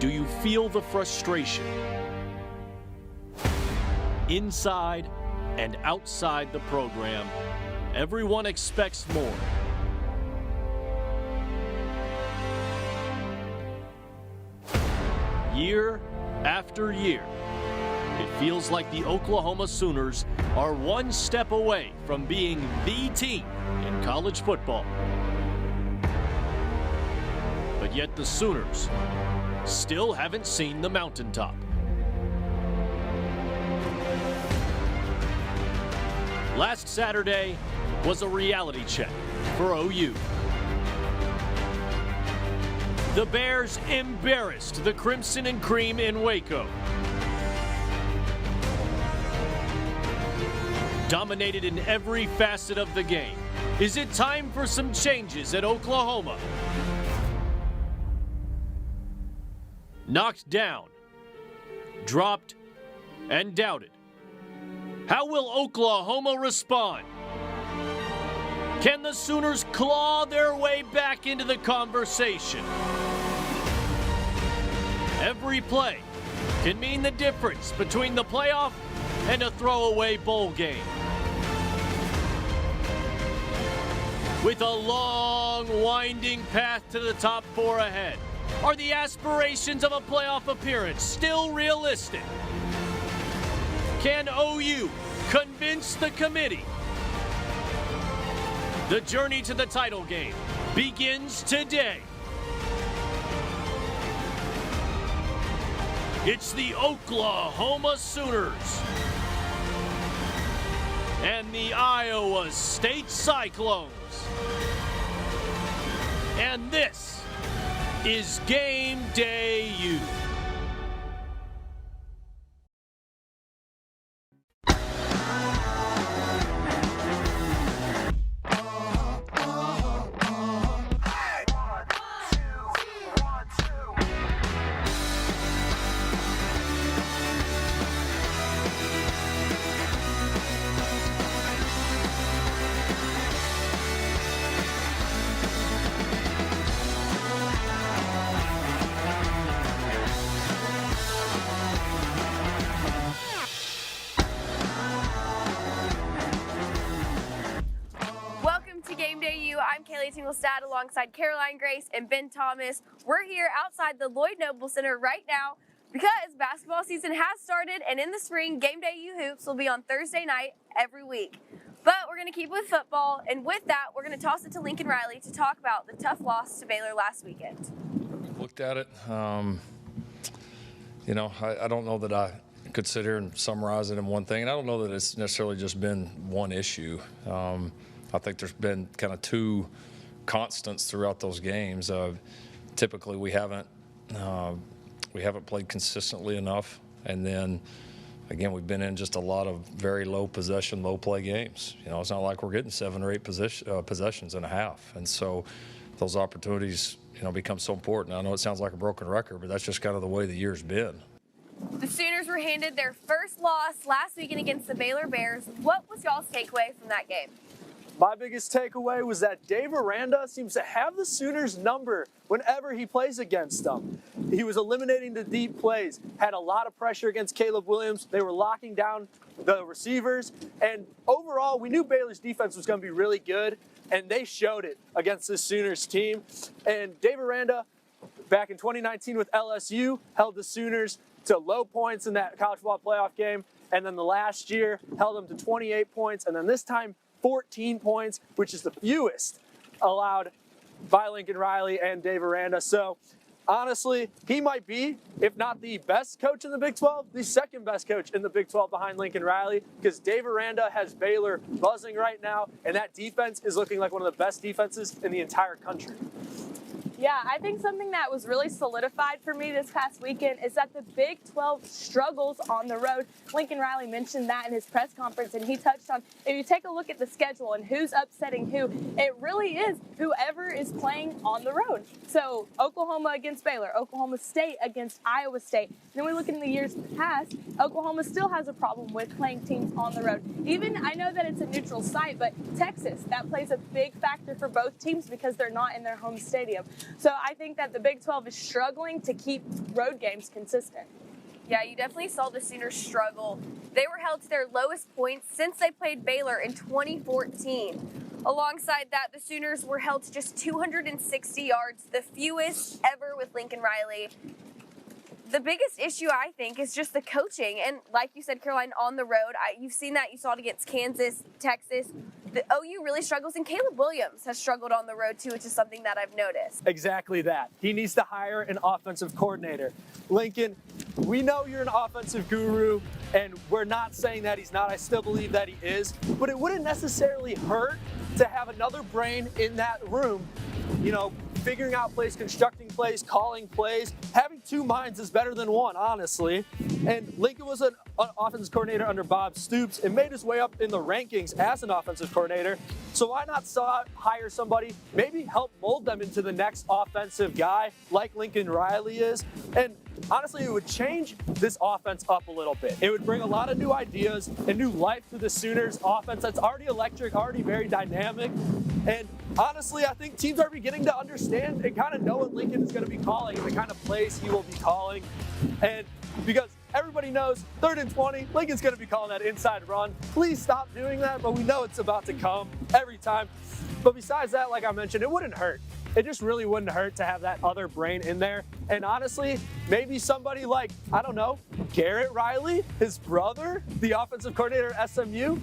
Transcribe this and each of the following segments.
do you feel the frustration? Inside and outside the program, everyone expects more. Year after year, it feels like the Oklahoma Sooners are one step away from being the team in college football. But yet the Sooners still haven't seen the mountaintop. Last Saturday was a reality check for OU. The Bears embarrassed the Crimson and Cream in Waco. Dominated in every facet of the game. Is it time for some changes at Oklahoma? Knocked down, dropped, and doubted. How will Oklahoma respond? Can the Sooners claw their way back into the conversation? Every play can mean the difference between the playoff and a throwaway bowl game. With a long, winding path to the top four ahead, are the aspirations of a playoff appearance still realistic? Can OU convince the committee? The journey to the title game begins today. It's the Oklahoma Sooners and the Iowa State Cyclones. And this is Game Day U. Alongside Caroline Grace and Ben Thomas. We're here outside the Lloyd Noble Center right now because basketball season has started, and in the spring, GameDayU hoops will be on Thursday night every week. But we're going to keep with football, and with that, we're going to toss it to Lincoln Riley to talk about the tough loss to Baylor last weekend. Looked at it. I don't know that I could sit here and summarize it in one thing, and I don't know that it's necessarily just been one issue. I think there's been kind of two constants throughout those games. Typically, we haven't played consistently enough, and then again, we've been in just a lot of very low possession, low play games. It's not like we're getting 7 or 8 possessions in a half, and so those opportunities, become so important. I know it sounds like a broken record, but that's just kind of the way the year's been. The Sooners were handed their first loss last weekend against the Baylor Bears. What was y'all's takeaway from that game? My biggest takeaway was that Dave Aranda seems to have the Sooners' number whenever he plays against them. He was eliminating the deep plays, had a lot of pressure against Caleb Williams. They were locking down the receivers, and overall, we knew Baylor's defense was going to be really good, and they showed it against this Sooners team. And Dave Aranda, back in 2019 with LSU, held the Sooners to low points in that college football playoff game, and then the last year held them to 28 points, and then this time 14 points, which is the fewest allowed by Lincoln Riley and Dave Aranda. So honestly, he might be, if not the best coach in the Big 12, the second best coach in the Big 12 behind Lincoln Riley, because Dave Aranda has Baylor buzzing right now, and that defense is looking like one of the best defenses in the entire country. Yeah, I think something that was really solidified for me this past weekend is that the Big 12 struggles on the road. Lincoln Riley mentioned that in his press conference, and he touched on, if you take a look at the schedule and who's upsetting who, it really is whoever is playing on the road. So Oklahoma against Baylor, Oklahoma State against Iowa State. Then we look in the years past, Oklahoma still has a problem with playing teams on the road. Even, I know that it's a neutral site, but Texas, that plays a big factor for both teams because they're not in their home stadium. So I think that the Big 12 is struggling to keep road games consistent. Yeah, you definitely saw the Sooners struggle. They were held to their lowest points since they played Baylor in 2014. Alongside that, the Sooners were held to just 260 yards, the fewest ever with Lincoln Riley. The biggest issue, I think, is just the coaching. And like you said, Caroline, on the road, you've seen that. You saw it against Kansas, Texas. The OU really struggles, and Caleb Williams has struggled on the road, too, which is something that I've noticed. Exactly that. He needs to hire an offensive coordinator. Lincoln, we know you're an offensive guru, and we're not saying that he's not. I still believe that he is. But it wouldn't necessarily hurt to have another brain in that room, you know, figuring out plays, constructing plays, calling plays. Having two minds is better than one, honestly. And Lincoln was an offensive coordinator under Bob Stoops and made his way up in the rankings as an offensive coordinator. So why not hire somebody, maybe help mold them into the next offensive guy like Lincoln Riley is? And honestly, it would change this offense up a little bit. It would bring a lot of new ideas and new life to the Sooners offense that's already electric, already very dynamic. And honestly, I think teams are beginning to understand and kind of know what Lincoln is going to be calling and the kind of plays he will be calling. And because everybody knows 3rd and 20, Lincoln's going to be calling that inside run. Please stop doing that, but we know it's about to come every time. But besides that, like I mentioned, it wouldn't hurt. It just really wouldn't hurt to have that other brain in there. And honestly, maybe somebody like, I don't know, Garrett Riley, his brother, the offensive coordinator at SMU,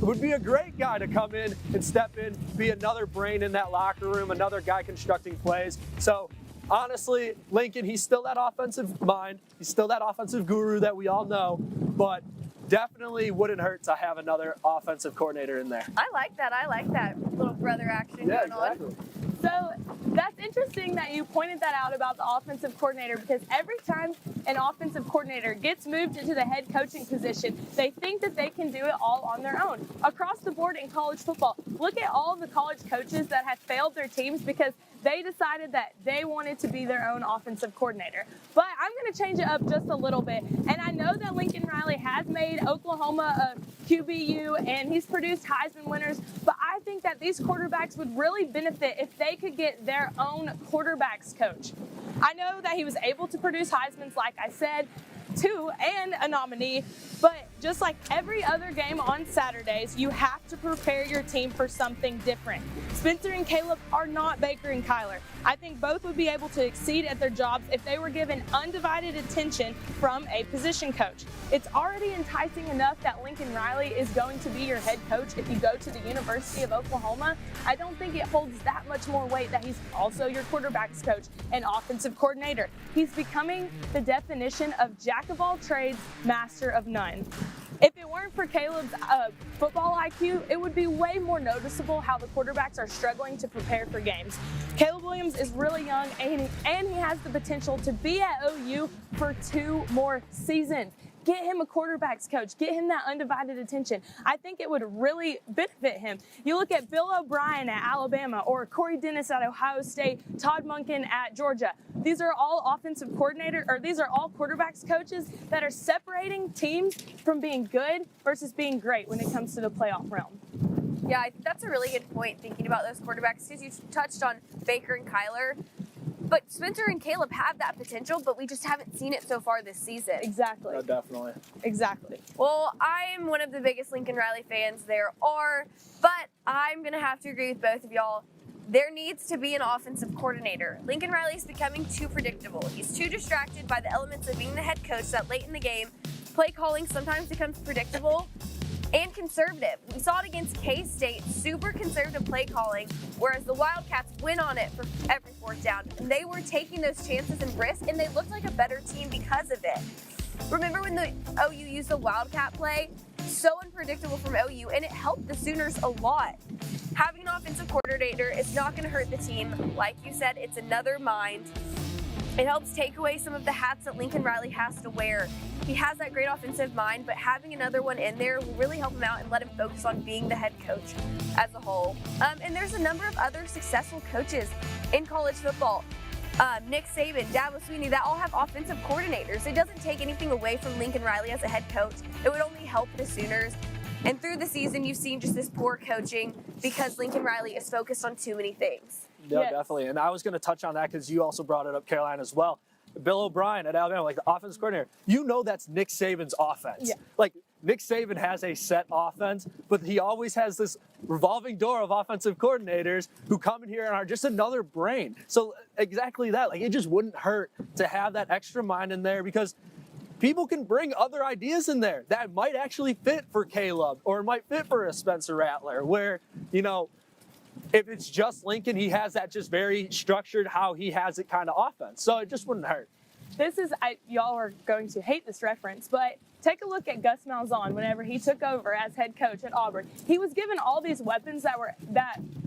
would be a great guy to come in and step in, be another brain in that locker room, another guy constructing plays. So honestly, Lincoln, he's still that offensive mind. He's still that offensive guru that we all know, but definitely wouldn't hurt to have another offensive coordinator in there. I like that. I like that little brother action going on. So that's interesting that you pointed that out about the offensive coordinator, because every time an offensive coordinator gets moved into the head coaching position, they think that they can do it all on their own. Across the board in college football, look at all the college coaches that have failed their teams because they decided that they wanted to be their own offensive coordinator. But I'm going to change it up just a little bit. And I know that Lincoln Riley has made Oklahoma a QBU and he's produced Heisman winners, but I think that these quarterbacks would really benefit if they could get their own quarterbacks coach. I know that he was able to produce Heismans, like I said, too, and a nominee, but just like every other game on Saturdays, you have to prepare your team for something different. Spencer and Caleb are not Baker and Kyler. I think both would be able to exceed at their jobs if they were given undivided attention from a position coach. It's already enticing enough that Lincoln Riley is going to be your head coach if you go to the University of Oklahoma. I don't think it holds that much more weight that he's also your quarterbacks coach and offensive coordinator. He's becoming the definition of jack of all trades, master of none. If it weren't for Caleb's football IQ, it would be way more noticeable how the quarterbacks are struggling to prepare for games. Caleb Williams is really young, and he has the potential to be at OU for 2 more seasons. Get him a quarterbacks coach. Get him that undivided attention. I think it would really benefit him. You look at Bill O'Brien at Alabama or Corey Dennis at Ohio State, Todd Monken at Georgia. These are all offensive coordinator, or these are all quarterbacks coaches that are separating teams from being good versus being great when it comes to the playoff realm. Yeah, I think that's a really good point, thinking about those quarterbacks, because you touched on Baker and Kyler. But Spencer and Caleb have that potential, but we just haven't seen it so far this season. Exactly. Oh, definitely. Exactly. Well, I'm one of the biggest Lincoln Riley fans there are, but I'm going to have to agree with both of y'all. There needs to be an offensive coordinator. Lincoln Riley is becoming too predictable. He's too distracted by the elements of being the head coach that late in the game, play calling sometimes becomes predictable and conservative. We saw it against K-State, super conservative play calling, whereas the Wildcats went on it for every 4th down. And they were taking those chances and risks, and they looked like a better team because of it. Remember when the OU used the Wildcat play? So unpredictable from OU, and it helped the Sooners a lot. Having an offensive coordinator is not going to hurt the team. Like you said, it's another mind. It helps take away some of the hats that Lincoln Riley has to wear. He has that great offensive mind, but having another one in there will really help him out and let him focus on being the head coach as a whole. And there's a number of other successful coaches in college football. Nick Saban, Dabo Swinney, that all have offensive coordinators. It doesn't take anything away from Lincoln Riley as a head coach. It would only help the Sooners. And through the season, you've seen just this poor coaching because Lincoln Riley is focused on too many things. Yeah, Yes. definitely. And I was going to touch on that because you also brought it up, Caroline, as well. Bill O'Brien at Alabama, like the offense coordinator, you know that's Nick Saban's offense. Yeah. Like Nick Saban has a set offense, but he always has this revolving door of offensive coordinators who come in here and are just another brain. So exactly that. Like it just wouldn't hurt to have that extra mind in there because people can bring other ideas in there that might actually fit for Caleb or might fit for a Spencer Rattler where, you know, if it's just Lincoln, he has that just very structured how he has it kind of offense. So it just wouldn't hurt. Y'all are going to hate this reference, but take a look at Gus Malzahn whenever he took over as head coach at Auburn. He was given all these weapons that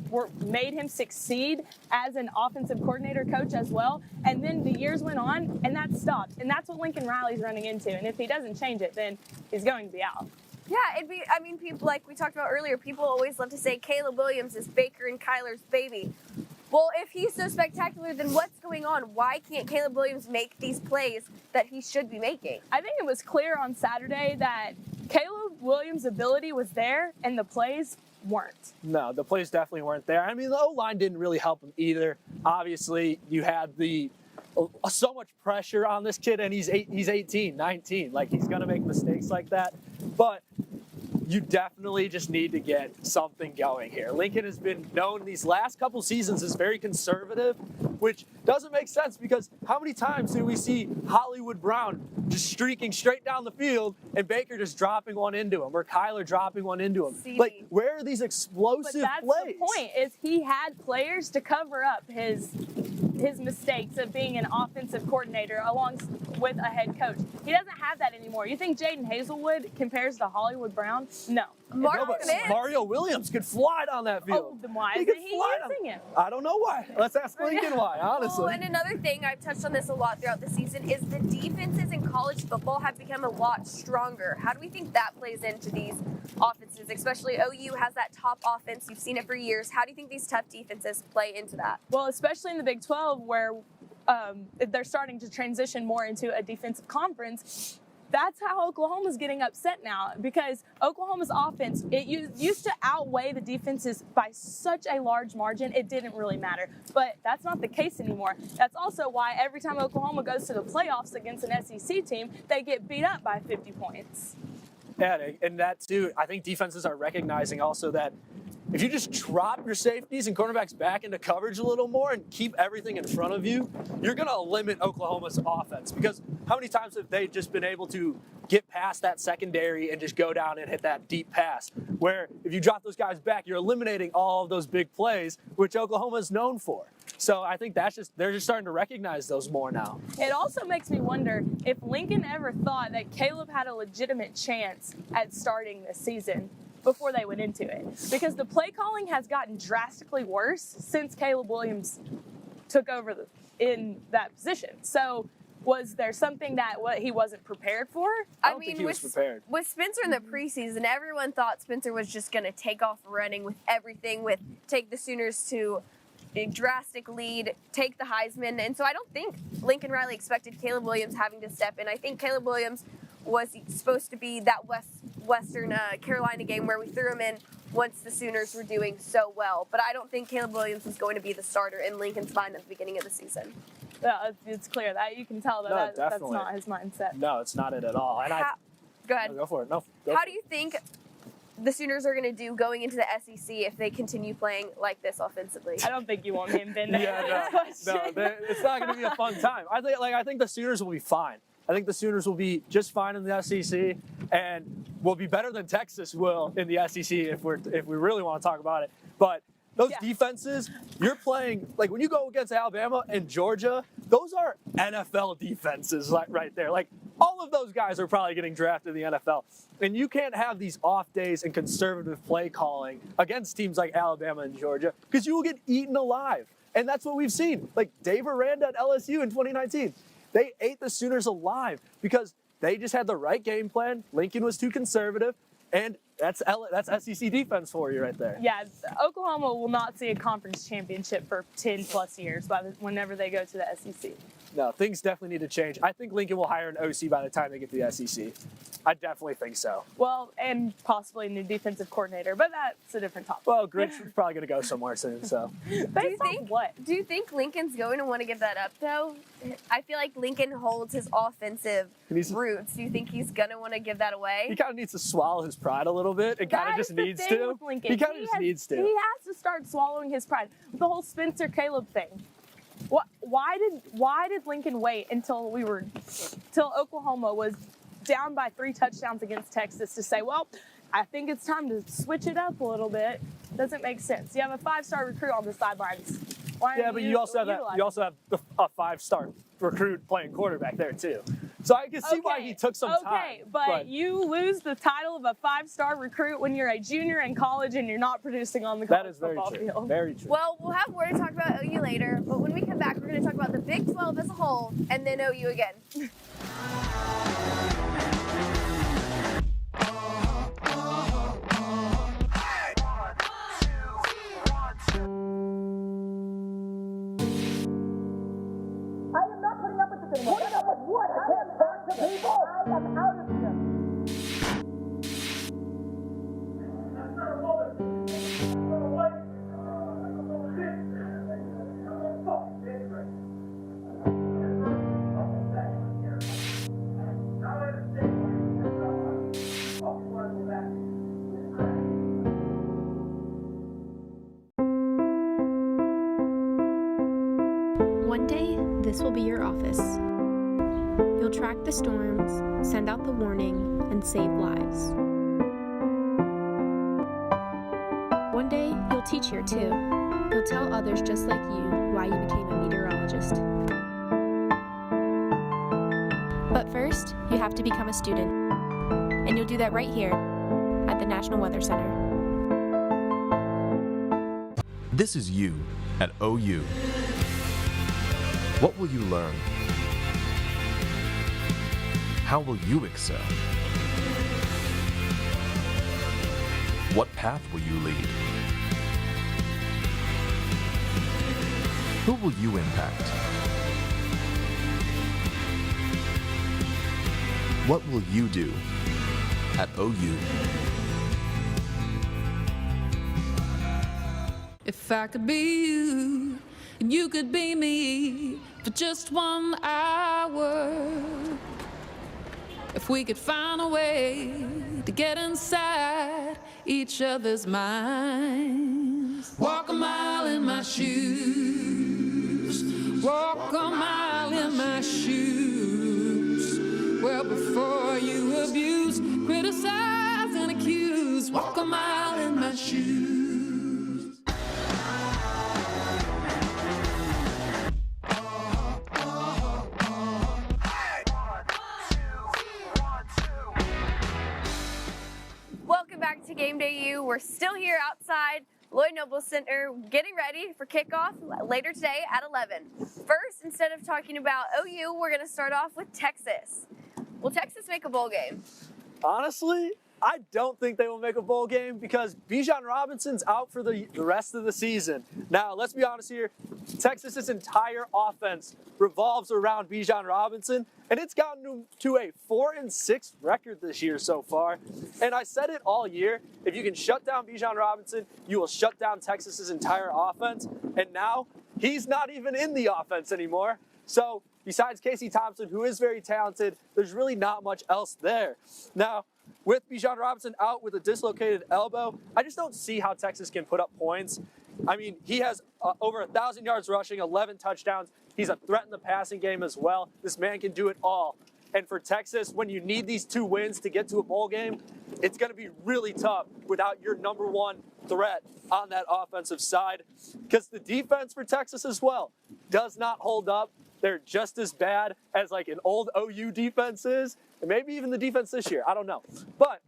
were made him succeed as an offensive coordinator coach as well. And then the years went on and that stopped. And that's what Lincoln Riley's running into. And if he doesn't change it, then he's going to be out. Yeah, people, like we talked about earlier, people always love to say Caleb Williams is Baker and Kyler's baby. Well, if he's so spectacular, then what's going on? Why can't Caleb Williams make these plays that he should be making? I think it was clear on Saturday that Caleb Williams' ability was there and the plays weren't. No, the plays definitely weren't there. I mean, the O-line didn't really help him either. Obviously, you had so much pressure on this kid, and he's 18, 19. Like, he's going to make mistakes like that. But you definitely just need to get something going here. Lincoln has been known these last couple seasons as very conservative, which doesn't make sense because how many times do we see Hollywood Brown just streaking straight down the field and Baker just dropping one into him or Kyler dropping one into him? CD. Like, where are these explosive But that's plays? the point, is he had players to cover up his mistakes of being an offensive coordinator along with a head coach. He doesn't have that anymore. You think Jaden Hazelwood compares to Hollywood Brown? No. Mark No, but Mims. Mario Williams could fly down that field. Oh, then why He isn't could he fly down- using him? I don't know why. Let's ask Lincoln why, honestly. Oh, and another thing, I've touched on this a lot throughout the season, is the defenses in college football have become a lot stronger. How do we think that plays into these offenses? Especially OU has that top offense. You've seen it for years. How do you think these tough defenses play into that? Well, especially in the Big 12 where they're starting to transition more into a defensive conference. That's how Oklahoma's getting upset now because Oklahoma's offense, it used to outweigh the defenses by such a large margin, it didn't really matter. But that's not the case anymore. That's also why every time Oklahoma goes to the playoffs against an SEC team, they get beat up by 50 points. Yeah, and that too, I think defenses are recognizing also that if you just drop your safeties and cornerbacks back into coverage a little more and keep everything in front of you, you're going to limit Oklahoma's offense. Because how many times have they just been able to get past that secondary and just go down and hit that deep pass? Where if you drop those guys back, you're eliminating all of those big plays, which Oklahoma is known for. So I think they're just starting to recognize those more now. It also makes me wonder if Lincoln ever thought that Caleb had a legitimate chance at starting this season before they went into it. Because the play calling has gotten drastically worse since Caleb Williams took over in that position. So was there something that he wasn't prepared for? I don't think he was prepared. With Spencer in the preseason, everyone thought Spencer was just going to take off running with everything, take the Sooners to a drastic lead, take the Heisman. And so I don't think Lincoln Riley expected Caleb Williams having to step in. I think Caleb Williams was supposed to be that Western Carolina game where we threw him in once the Sooners were doing so well. But I don't think Caleb Williams was going to be the starter in Lincoln's mind at the beginning of the season. Yeah, it's clear that you can tell that that's definitely not his mindset. No, it's not it at all. And Go ahead. No, go for it. No, go How for do you think the Sooners are going to do going into the SEC if they continue playing like this offensively? I don't think you want me and Ben to answer this no, question. it's not going to be a fun time. I think the Sooners will be fine. I think the Sooners will be just fine in the SEC and will be better than Texas will in the SEC if we really want to talk about it. But those defenses, you're playing, like when you go against Alabama and Georgia, those are NFL defenses right there. Like all of those guys are probably getting drafted in the NFL. And you can't have these off days and conservative play calling against teams like Alabama and Georgia because you will get eaten alive. And that's what we've seen. Like Dave Aranda at LSU in 2019. They ate the Sooners alive because they just had the right game plan. Lincoln was too conservative, and That's SEC defense for you right there. Yeah, Oklahoma will not see a conference championship for 10 plus years whenever they go to the SEC. No, things definitely need to change. I think Lincoln will hire an OC by the time they get to the SEC. I definitely think so. Well, and possibly a new defensive coordinator, but that's a different topic. Well, Grinch is probably going to go somewhere soon, so. Do you think Lincoln's going to want to give that up, though? I feel like Lincoln holds his offensive roots. Do you think he's going to want to give that away? He kind of needs to swallow his pride a little bit. It kind of just needs to. He kind of just needs to. He has to start swallowing his pride. The whole Spencer Caleb thing. Why did Lincoln wait until Oklahoma was down by 3 touchdowns against Texas to say, well, I think it's time to switch it up a little bit? Doesn't make sense. You have a 5-star recruit on the sidelines. But you also have a 5-star recruit playing quarterback there too. So I can see why he took some time. Okay, but you lose the title of a 5-star recruit when you're a junior in college and you're not producing on the college football field. Very true. Well, we'll have more to talk about OU later, but when we come back, we're going to talk about the Big 12 as a whole and then OU again. One day, this will be your office. You'll track the storms, send out the warning, and save lives. One day, you'll teach here too. You'll tell others just like you why you became a meteorologist. But first, you have to become a student. And you'll do that right here at the National Weather Center. This is you at OU. What will you learn? How will you excel? What path will you lead? Who will you impact? What will you do at OU? If I could be you, and you could be me for just 1 hour. If we could find a way to get inside each other's minds. Walk a mile in my shoes. Walk a mile in my shoes. Well, before you abuse, criticize, and accuse. Walk a mile in my shoes. GameDayU. We're still here outside Lloyd Noble Center getting ready for kickoff later today at 11. First, instead of talking about OU, we're going to start off with Texas. Will Texas make a bowl game? Honestly, I don't think they will make a bowl game because Bijan Robinson's out for the rest of the season. Now, let's be honest here. Texas's entire offense revolves around Bijan Robinson, and it's gotten to a 4-6 record this year so far. And I said it all year. If you can shut down Bijan Robinson, you will shut down Texas's entire offense. And now he's not even in the offense anymore. So besides Casey Thompson, who is very talented, there's really not much else there. Now, with Bijan Robinson out with a dislocated elbow, I just don't see how Texas can put up points. I mean, he has over 1,000 yards rushing, 11 touchdowns. He's a threat in the passing game as well. This man can do it all. And for Texas, when you need these 2 wins to get to a bowl game, it's going to be really tough without your number 1 threat on that offensive side. Because the defense for Texas as well does not hold up. They're just as bad as like an old OU defense is, and maybe even the defense this year. I don't know. But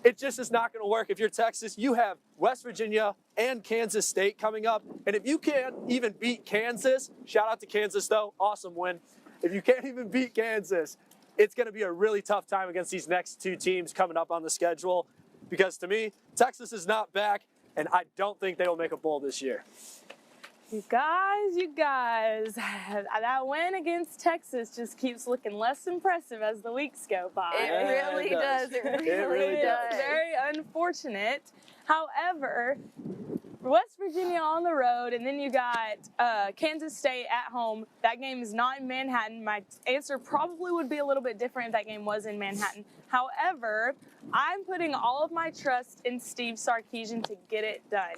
it just is not going to work. If you're Texas, you have West Virginia and Kansas State coming up. And if you can't even beat Kansas, shout out to Kansas though, awesome win. If you can't even beat Kansas, it's going to be a really tough time against these next 2 teams coming up on the schedule because to me, Texas is not back, and I don't think they will make a bowl this year. You guys, that win against Texas just keeps looking less impressive as the weeks go by. It really does. It really does. Very unfortunate. However, West Virginia on the road, and then you got Kansas State at home. That game is not in Manhattan. My answer probably would be a little bit different if that game was in Manhattan. However, I'm putting all of my trust in Steve Sarkisian to get it done.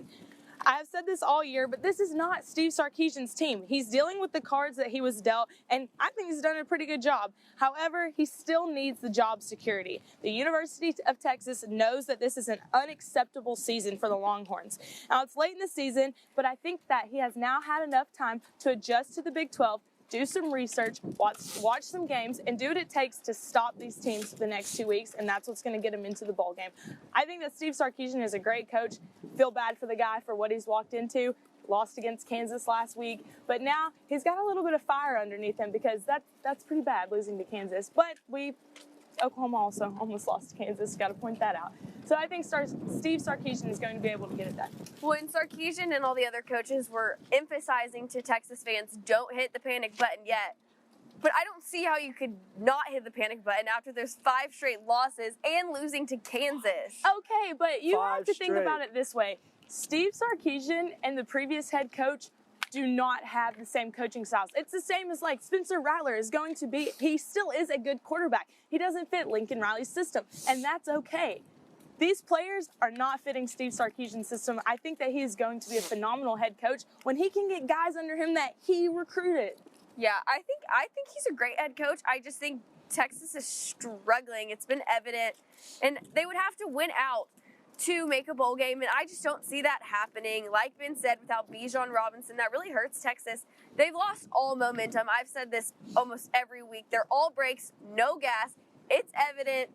I've said this all year, but this is not Steve Sarkisian's team. He's dealing with the cards that he was dealt, and I think he's done a pretty good job. However, he still needs the job security. The University of Texas knows that this is an unacceptable season for the Longhorns. Now, it's late in the season, but I think that he has now had enough time to adjust to the Big 12, do some research, watch some games, and do what it takes to stop these teams for the next 2 weeks, and that's what's going to get him into the bowl game. I think that Steve Sarkisian is a great coach. Feel bad for the guy for what he's walked into. Lost against Kansas last week, but now he's got a little bit of fire underneath him because that's pretty bad losing to Kansas. But Oklahoma also almost lost to Kansas. Got to point that out. So I think Steve Sarkisian is going to be able to get it done. When Sarkisian and all the other coaches were emphasizing to Texas fans, don't hit the panic button yet. But I don't see how you could not hit the panic button after there's 5 straight losses and losing to Kansas. Okay, but you have to think straight. about it this way. Steve Sarkisian and the previous head coach do not have the same coaching styles. It's the same as like Spencer Rattler is going to be. He still is a good quarterback. He doesn't fit Lincoln Riley's system, and that's okay. These players are not fitting Steve Sarkisian's system. I think that he is going to be a phenomenal head coach when he can get guys under him that he recruited. Yeah, I think he's a great head coach. I just think Texas is struggling. It's been evident, and they would have to win out to make a bowl game, and I just don't see that happening. Like Ben said, without Bijan Robinson, that really hurts Texas. They've lost all momentum. I've said this almost every week. They're all brakes, no gas. It's evident.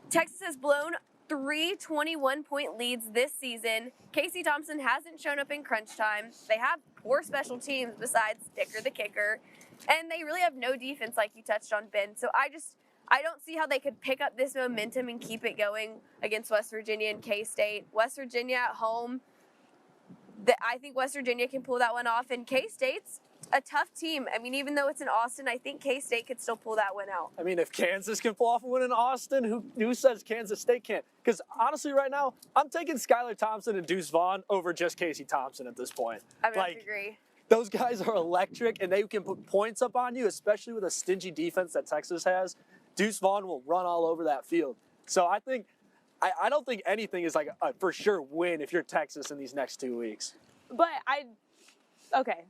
Texas has blown 3 21-point leads this season. Casey Thompson hasn't shown up in crunch time. They have poor special teams besides Dicker the kicker, and they really have no defense like you touched on, Ben. So I don't see how they could pick up this momentum and keep it going against West Virginia and K-State. West Virginia at home, I think West Virginia can pull that one off, and K-State's a tough team. I mean, even though it's in Austin, I think K-State could still pull that one out. I mean, if Kansas can pull off a win in Austin, who says Kansas State can't? Because honestly, right now, I'm taking Skylar Thompson and Deuce Vaughn over just Casey Thompson at this point. I mean, I agree. Those guys are electric, and they can put points up on you, especially with a stingy defense that Texas has. Deuce Vaughn will run all over that field. So I don't think anything is like a for sure win if you're Texas in these next 2 weeks. But okay,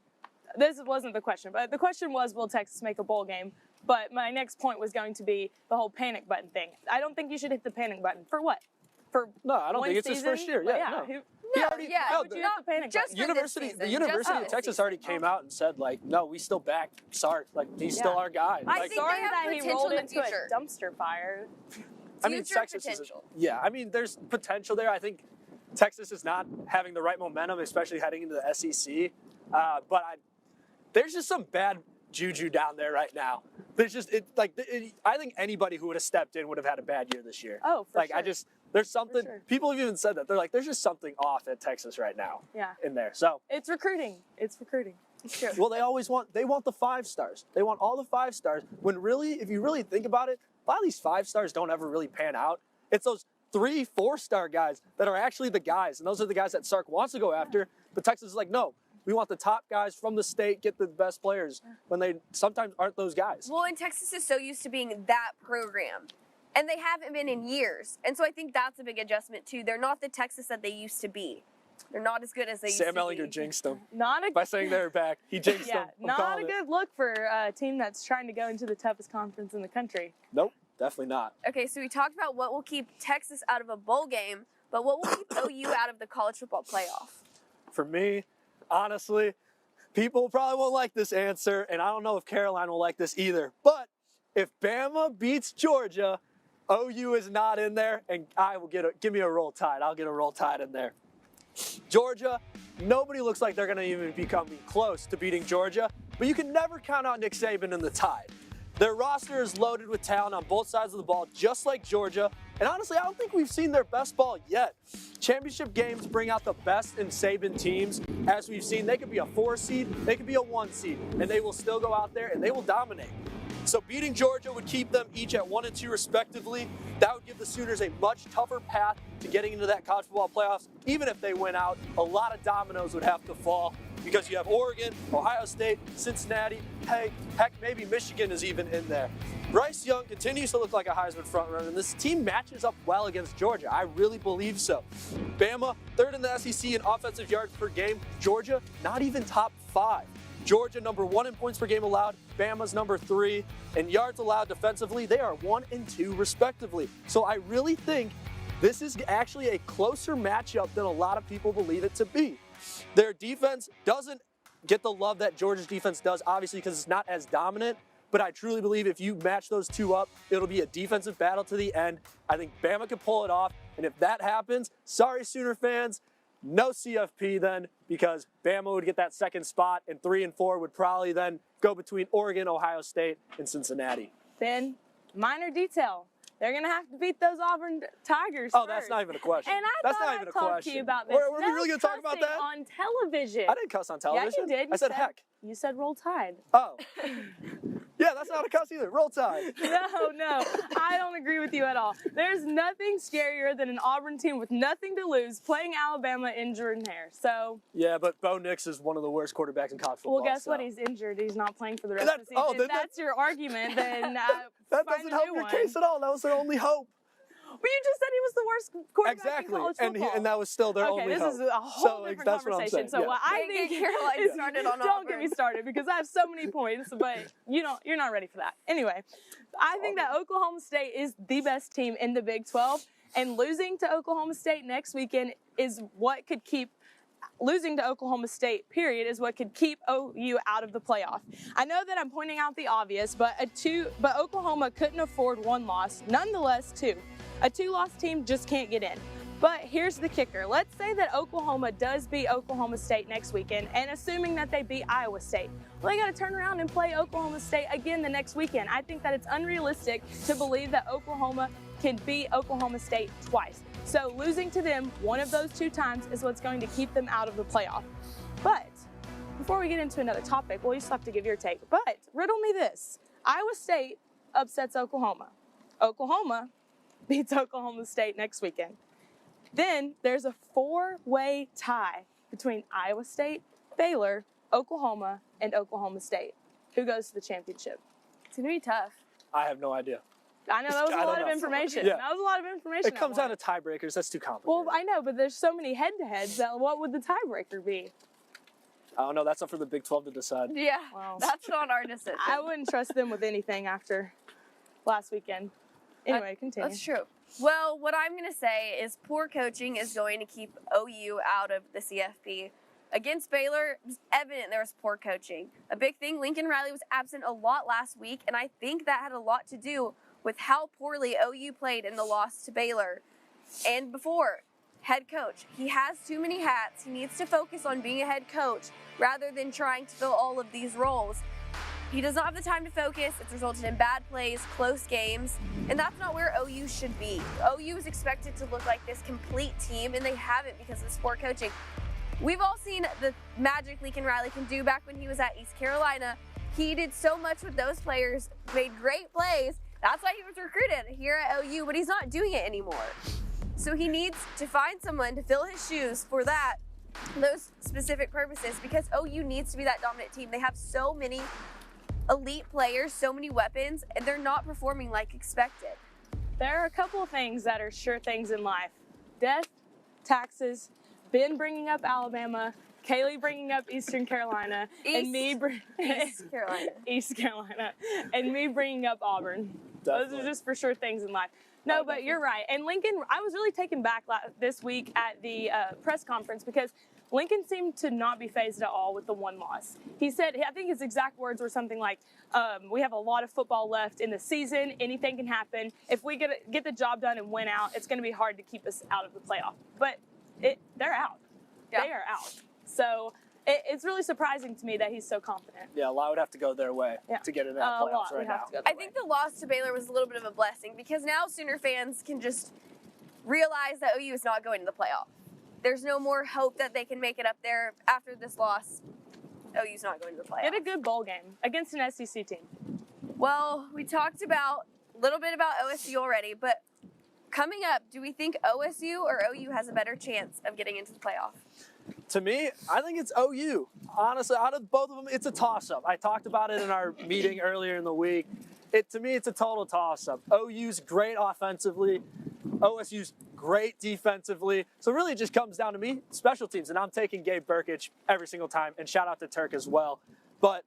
this wasn't the question, but the question was, will Texas make a bowl game? But my next point was going to be the whole panic button thing. I don't think you should hit the panic button. For what? No, I don't think it's his first year. Yeah, Just the University of Texas already came out and said, like, no, we still back Sark. Like, he's still our guy. I Like, think Sorry they have that he potential rolled in the into a future. dumpster fire. I mean, Texas potential. I mean, there's potential there. I think Texas is not having the right momentum, especially heading into the SEC. But there's just some bad juju down there right now. There's just I think anybody who would have stepped in would have had a bad year this year. Oh, for sure. There's something. Sure. People have even said that. They're like, there's just something off at Texas right now. Yeah. In there. So It's recruiting. It's true. well, they want the 5 stars. They want all the 5 stars. When really, if you really think about it, a lot of these 5 stars don't ever really pan out. It's those 3, 4-star guys that are actually the guys, and those are the guys that Sark wants to go after. But Texas is like, no, we want the top guys from the state, get the best players, when they sometimes aren't those guys. Well, and Texas is so used to being that program, and they haven't been in years. And so I think that's a big adjustment, too. They're not the Texas that they used to be. They're not as good as they used to be. Sam Ellinger jinxed them. Not a By saying they're back, he jinxed them. I'm not calling a it. good look for a team that's trying to go into the toughest conference in the country. Nope, definitely not. Okay, so we talked about what will keep Texas out of a bowl game, but what will keep OU out of the college football playoff? For me, honestly, people probably won't like this answer, and I don't know if Caroline will like this either. But if Bama beats Georgia, OU is not in there, and I will give me a Roll Tide. I'll get a Roll Tide in there. Georgia, nobody looks like they're going to even be coming close to beating Georgia, but you can never count out Nick Saban and the Tide. Their roster is loaded with talent on both sides of the ball, just like Georgia. And honestly, I don't think we've seen their best ball yet. Championship games bring out the best in Saban teams. As we've seen, they could be a 4 seed, they could be a 1 seed, and they will still go out there and they will dominate. So beating Georgia would keep them each at 1 and 2 respectively. That would give the Sooners a much tougher path to getting into that college football playoffs. Even if they went out, a lot of dominoes would have to fall because you have Oregon, Ohio State, Cincinnati, heck, maybe Michigan is even in there. Bryce Young continues to look like a Heisman frontrunner, and this team matches up well against Georgia. I really believe so. Bama, 3rd in the SEC in offensive yards per game. Georgia, not even top 5. Georgia, number 1 in points per game allowed. Bama's number 3. In yards allowed defensively, they are 1 and 2 respectively. So I really think this is actually a closer matchup than a lot of people believe it to be. Their defense doesn't get the love that Georgia's defense does, obviously, because it's not as dominant. But I truly believe if you match those two up, it'll be a defensive battle to the end. I think Bama can pull it off. And if that happens, sorry, Sooner fans, no CFP then, because Bama would get that 2nd spot, and 3 and 4 would probably then go between Oregon, Ohio State, and Cincinnati. Ben, minor detail. They're going to have to beat those Auburn Tigers Oh, first. that's not even a question. And that's thought not even I'd a talk question. to you about this. Were we really going to talk about that? On television. I didn't cuss on television. Yeah, you did. I said heck. You said roll tide. Oh. Yeah, that's not a cuss either. Roll Tide. No, I don't agree with you at all. There's nothing scarier than an Auburn team with nothing to lose playing Alabama in Jordan-Hare. So. Yeah, but Bo Nix is one of the worst quarterbacks in college football. Well, guess what? He's injured. He's not playing for the rest of the season. Oh, if that's your argument, then that doesn't help your case at all. That was their only hope. But you just said he was the worst quarterback in college football. And that was still their only hope. Okay, this is a whole different conversation. So what I think Caroline started on don't get me started because I have so many points, but you're not ready for that. Anyway, I think that Oklahoma State is the best team in the Big 12, and losing to Oklahoma State next weekend is what could keep losing to Oklahoma State, period, is what could keep OU out of the playoff. I know that I'm pointing out the obvious, but Oklahoma couldn't afford 1 loss, nonetheless 2. A 2-loss team just can't get in. But here's the kicker. Let's say that Oklahoma does beat Oklahoma State next weekend, and assuming that they beat Iowa State, well, they got to turn around and play Oklahoma State again the next weekend. I think that it's unrealistic to believe that Oklahoma can beat Oklahoma State twice. So losing to them 1 of those 2 times is what's going to keep them out of the playoff. But before we get into another topic, well, you still have to give your take. But riddle me this. Iowa State upsets Oklahoma. Oklahoma beats Oklahoma State next weekend. Then there's a 4-way tie between Iowa State, Baylor, Oklahoma, and Oklahoma State. Who goes to the championship? It's going to be tough. I have no idea. I know that was a lot of information. Yeah. That was a lot of information. It comes down to tiebreakers. That's too complicated. Well, I know, but there's so many head-to-heads that what would the tiebreaker be? I don't know. That's up for the Big 12 to decide. Yeah, Well, that's not our decision. I wouldn't trust them with anything after last weekend. Anyway, continue. That's true. Well, what I'm going to say is poor coaching is going to keep OU out of the CFP. Against Baylor, it was evident there was poor coaching. A big thing, Lincoln Riley was absent a lot last week, and I think that had a lot to do with how poorly OU played in the loss to Baylor. And before, head coach. He has too many hats. He needs to focus on being a head coach rather than trying to fill all of these roles. He does not have the time to focus. It's resulted in bad plays, close games, and that's not where OU should be. OU is expected to look like this complete team, and they haven't because of this poor coaching. We've all seen the magic Lincoln Riley can do back when he was at East Carolina. He did so much with those players, made great plays. That's why he was recruited here at OU, but he's not doing it anymore. So he needs to find someone to fill his shoes for those specific purposes, because OU needs to be that dominant team. They have so many elite players, so many weapons, and they're not performing like expected. There are a couple of things that are sure things in life. Death, taxes, Ben bringing up Alabama, Kaylee bringing up Eastern Carolina, and me East Carolina. East Carolina, and me bringing up Auburn. Definitely. Those are just for sure things in life. No, but you're right. And Lincoln, I was really taken back this week at the press conference because Lincoln seemed to not be fazed at all with the 1 loss. He said, I think his exact words were something like, we have a lot of football left in the season. Anything can happen. If we get the job done and win out, it's going to be hard to keep us out of the playoff. But they're out. Yeah. They are out. So it's really surprising to me that he's so confident. Yeah, a lot would have to go their way to get in that playoffs right now. I think the loss to Baylor was a little bit of a blessing because now Sooner fans can just realize that OU is not going to the playoff. There's no more hope that they can make it up there after this loss. OU's not going to the playoff. They had a good bowl game against an SEC team. Well, we talked about a little bit about OSU already, but coming up, do we think OSU or OU has a better chance of getting into the playoff? To me, I think it's OU. Honestly, out of both of them, it's a toss-up. I talked about it in our meeting earlier in the week. To me, it's a total toss-up. OU's great offensively. OSU's great defensively. So really it just comes down to me, special teams. And I'm taking Gabe Burkich every single time. And shout out to Turk as well. But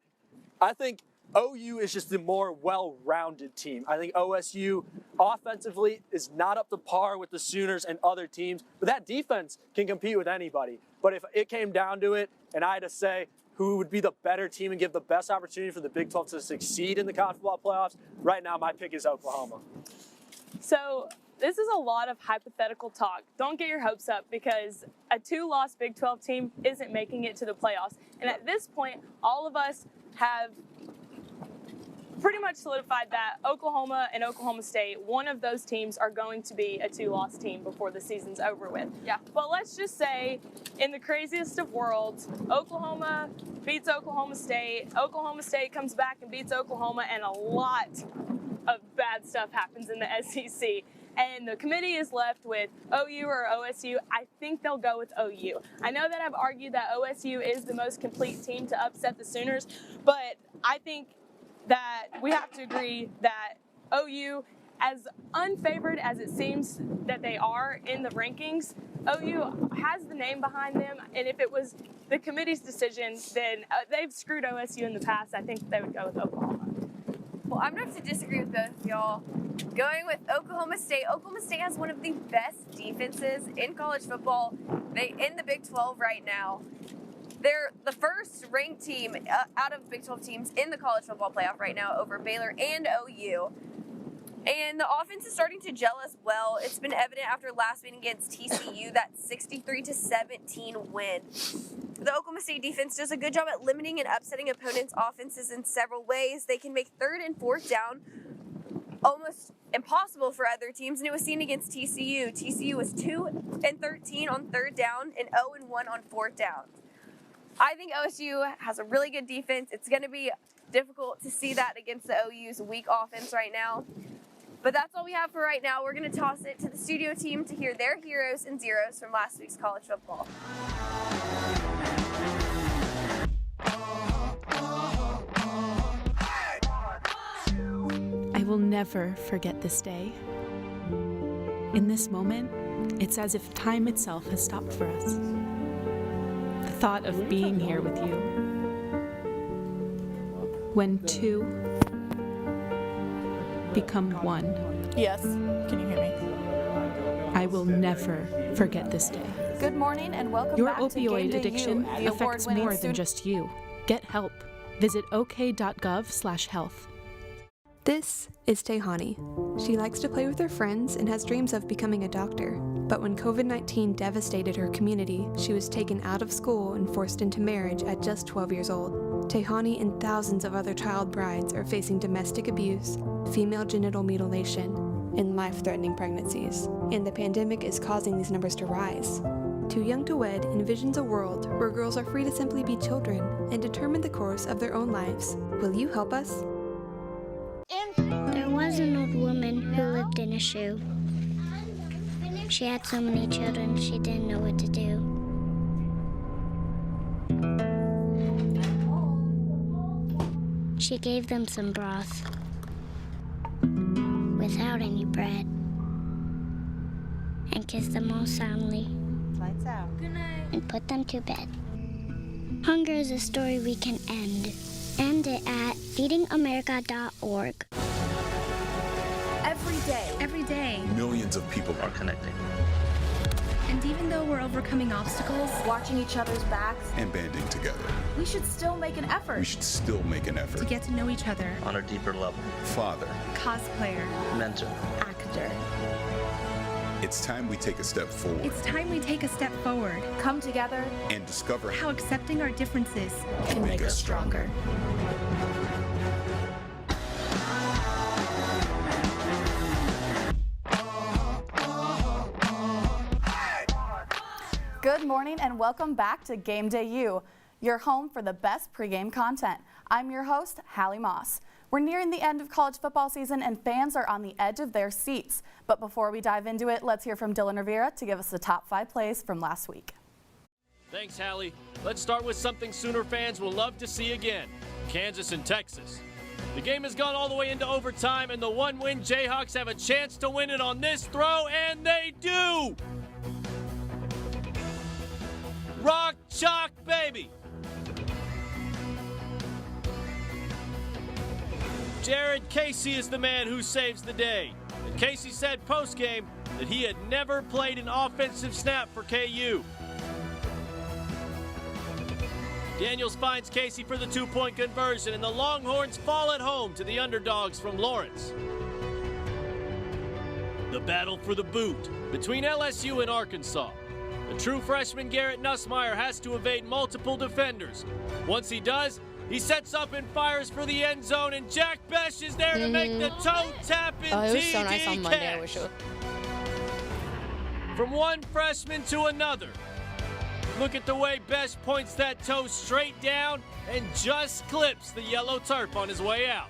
I think OU is just the more well-rounded team. I think OSU offensively is not up to par with the Sooners and other teams, but that defense can compete with anybody. But if it came down to it and I had to say who would be the better team and give the best opportunity for the Big 12 to succeed in the college football playoffs, right now my pick is Oklahoma. So this is a lot of hypothetical talk. Don't get your hopes up because a 2-loss Big 12 team isn't making it to the playoffs. And at this point, all of us have pretty much solidified that Oklahoma and Oklahoma State, one of those teams are going to be a 2-loss team before the season's over with. Yeah. But let's just say, in the craziest of worlds, Oklahoma beats Oklahoma State comes back and beats Oklahoma, and a lot of bad stuff happens in the SEC. And the committee is left with OU or OSU. I think they'll go with OU. I know that I've argued that OSU is the most complete team to upset the Sooners, but I think that we have to agree that OU, as unfavored as it seems that they are in the rankings, OU has the name behind them, and if it was the committee's decision, then they've screwed OSU in the past. I think they would go with Oklahoma. Well, I'm going to have to disagree with both of y'all. Going with Oklahoma State. Oklahoma State has one of the best defenses in college football. In the Big 12 right now. They're the first ranked team out of Big 12 teams in the college football playoff right now over Baylor and OU. And the offense is starting to gel as well. It's been evident after last week against TCU, that 63-17 win. The Oklahoma State defense does a good job at limiting and upsetting opponents' offenses in several ways. They can make 3rd and 4th down almost impossible for other teams, and it was seen against TCU. TCU was 2 and 13 on 3rd down and 0 and 1 on 4th down. I think OSU has a really good defense. It's going to be difficult to see that against the OU's weak offense right now. But that's all we have for right now. We're going to toss it to the studio team to hear their heroes and zeros from last week's college football. I will never forget this day. In this moment, it's as if time itself has stopped for us. The thought of being here with you. When two become one. Yes, can you hear me? I will never forget this day. Good morning and welcome Your back to opioid GameDayU, addiction the affects award-winning more than just you. Get help. Visit ok.gov/health. This is Tehani. She likes to play with her friends and has dreams of becoming a doctor. But when COVID-19 devastated her community, she was taken out of school and forced into marriage at just 12 years old. Tehani and thousands of other child brides are facing domestic abuse, female genital mutilation, and life-threatening pregnancies. And the pandemic is causing these numbers to rise. Too Young to Wed envisions a world where girls are free to simply be children and determine the course of their own lives. Will you help us? There was an old woman who lived in a shoe. She had so many children, she didn't know what to do. She gave them some broth without any bread and kissed them all soundly. Lights out. Good night. And put them to bed. Hunger is a story we can end. End it at feedingamerica.org. Every day, millions of people are connecting. And even though we're overcoming obstacles, Watching each other's backs, And banding together. we should still make an effort. We should still make an effort. to get to know each other, on a deeper level. Father, cosplayer, Mentor. actor, It's time we take a step forward. It's time we take a step forward. Come together and discover how accepting our differences can make us stronger. Good morning and welcome back to GameDay U, your home for the best pregame content. I'm your host, Hallie Moss. We're nearing the end of college football season and fans are on the edge of their seats. But before we dive into it, let's hear from Dylan Rivera to give us the top 5 plays from last week. Thanks, Hallie. Let's start with something Sooner fans will love to see again, Kansas and Texas. The game has gone all the way into overtime, and the one-win Jayhawks have a chance to win it on this throw, and they do! Rock, chalk, baby! Jared Casey is the man who saves the day. And Casey said post-game that he had never played an offensive snap for KU. Daniels finds Casey for the 2-point conversion, and the Longhorns fall at home to the underdogs from Lawrence. The battle for the boot between LSU and Arkansas. The true freshman Garrett Nussmeier has to evade multiple defenders. Once he does, he sets up and fires for the end zone, and Jack Besh is there to make the toe tap and it was TD so nice on Monday. catch. I wish it was. From one freshman to another. Look at the way Besh points that toe straight down and just clips the yellow turf on his way out.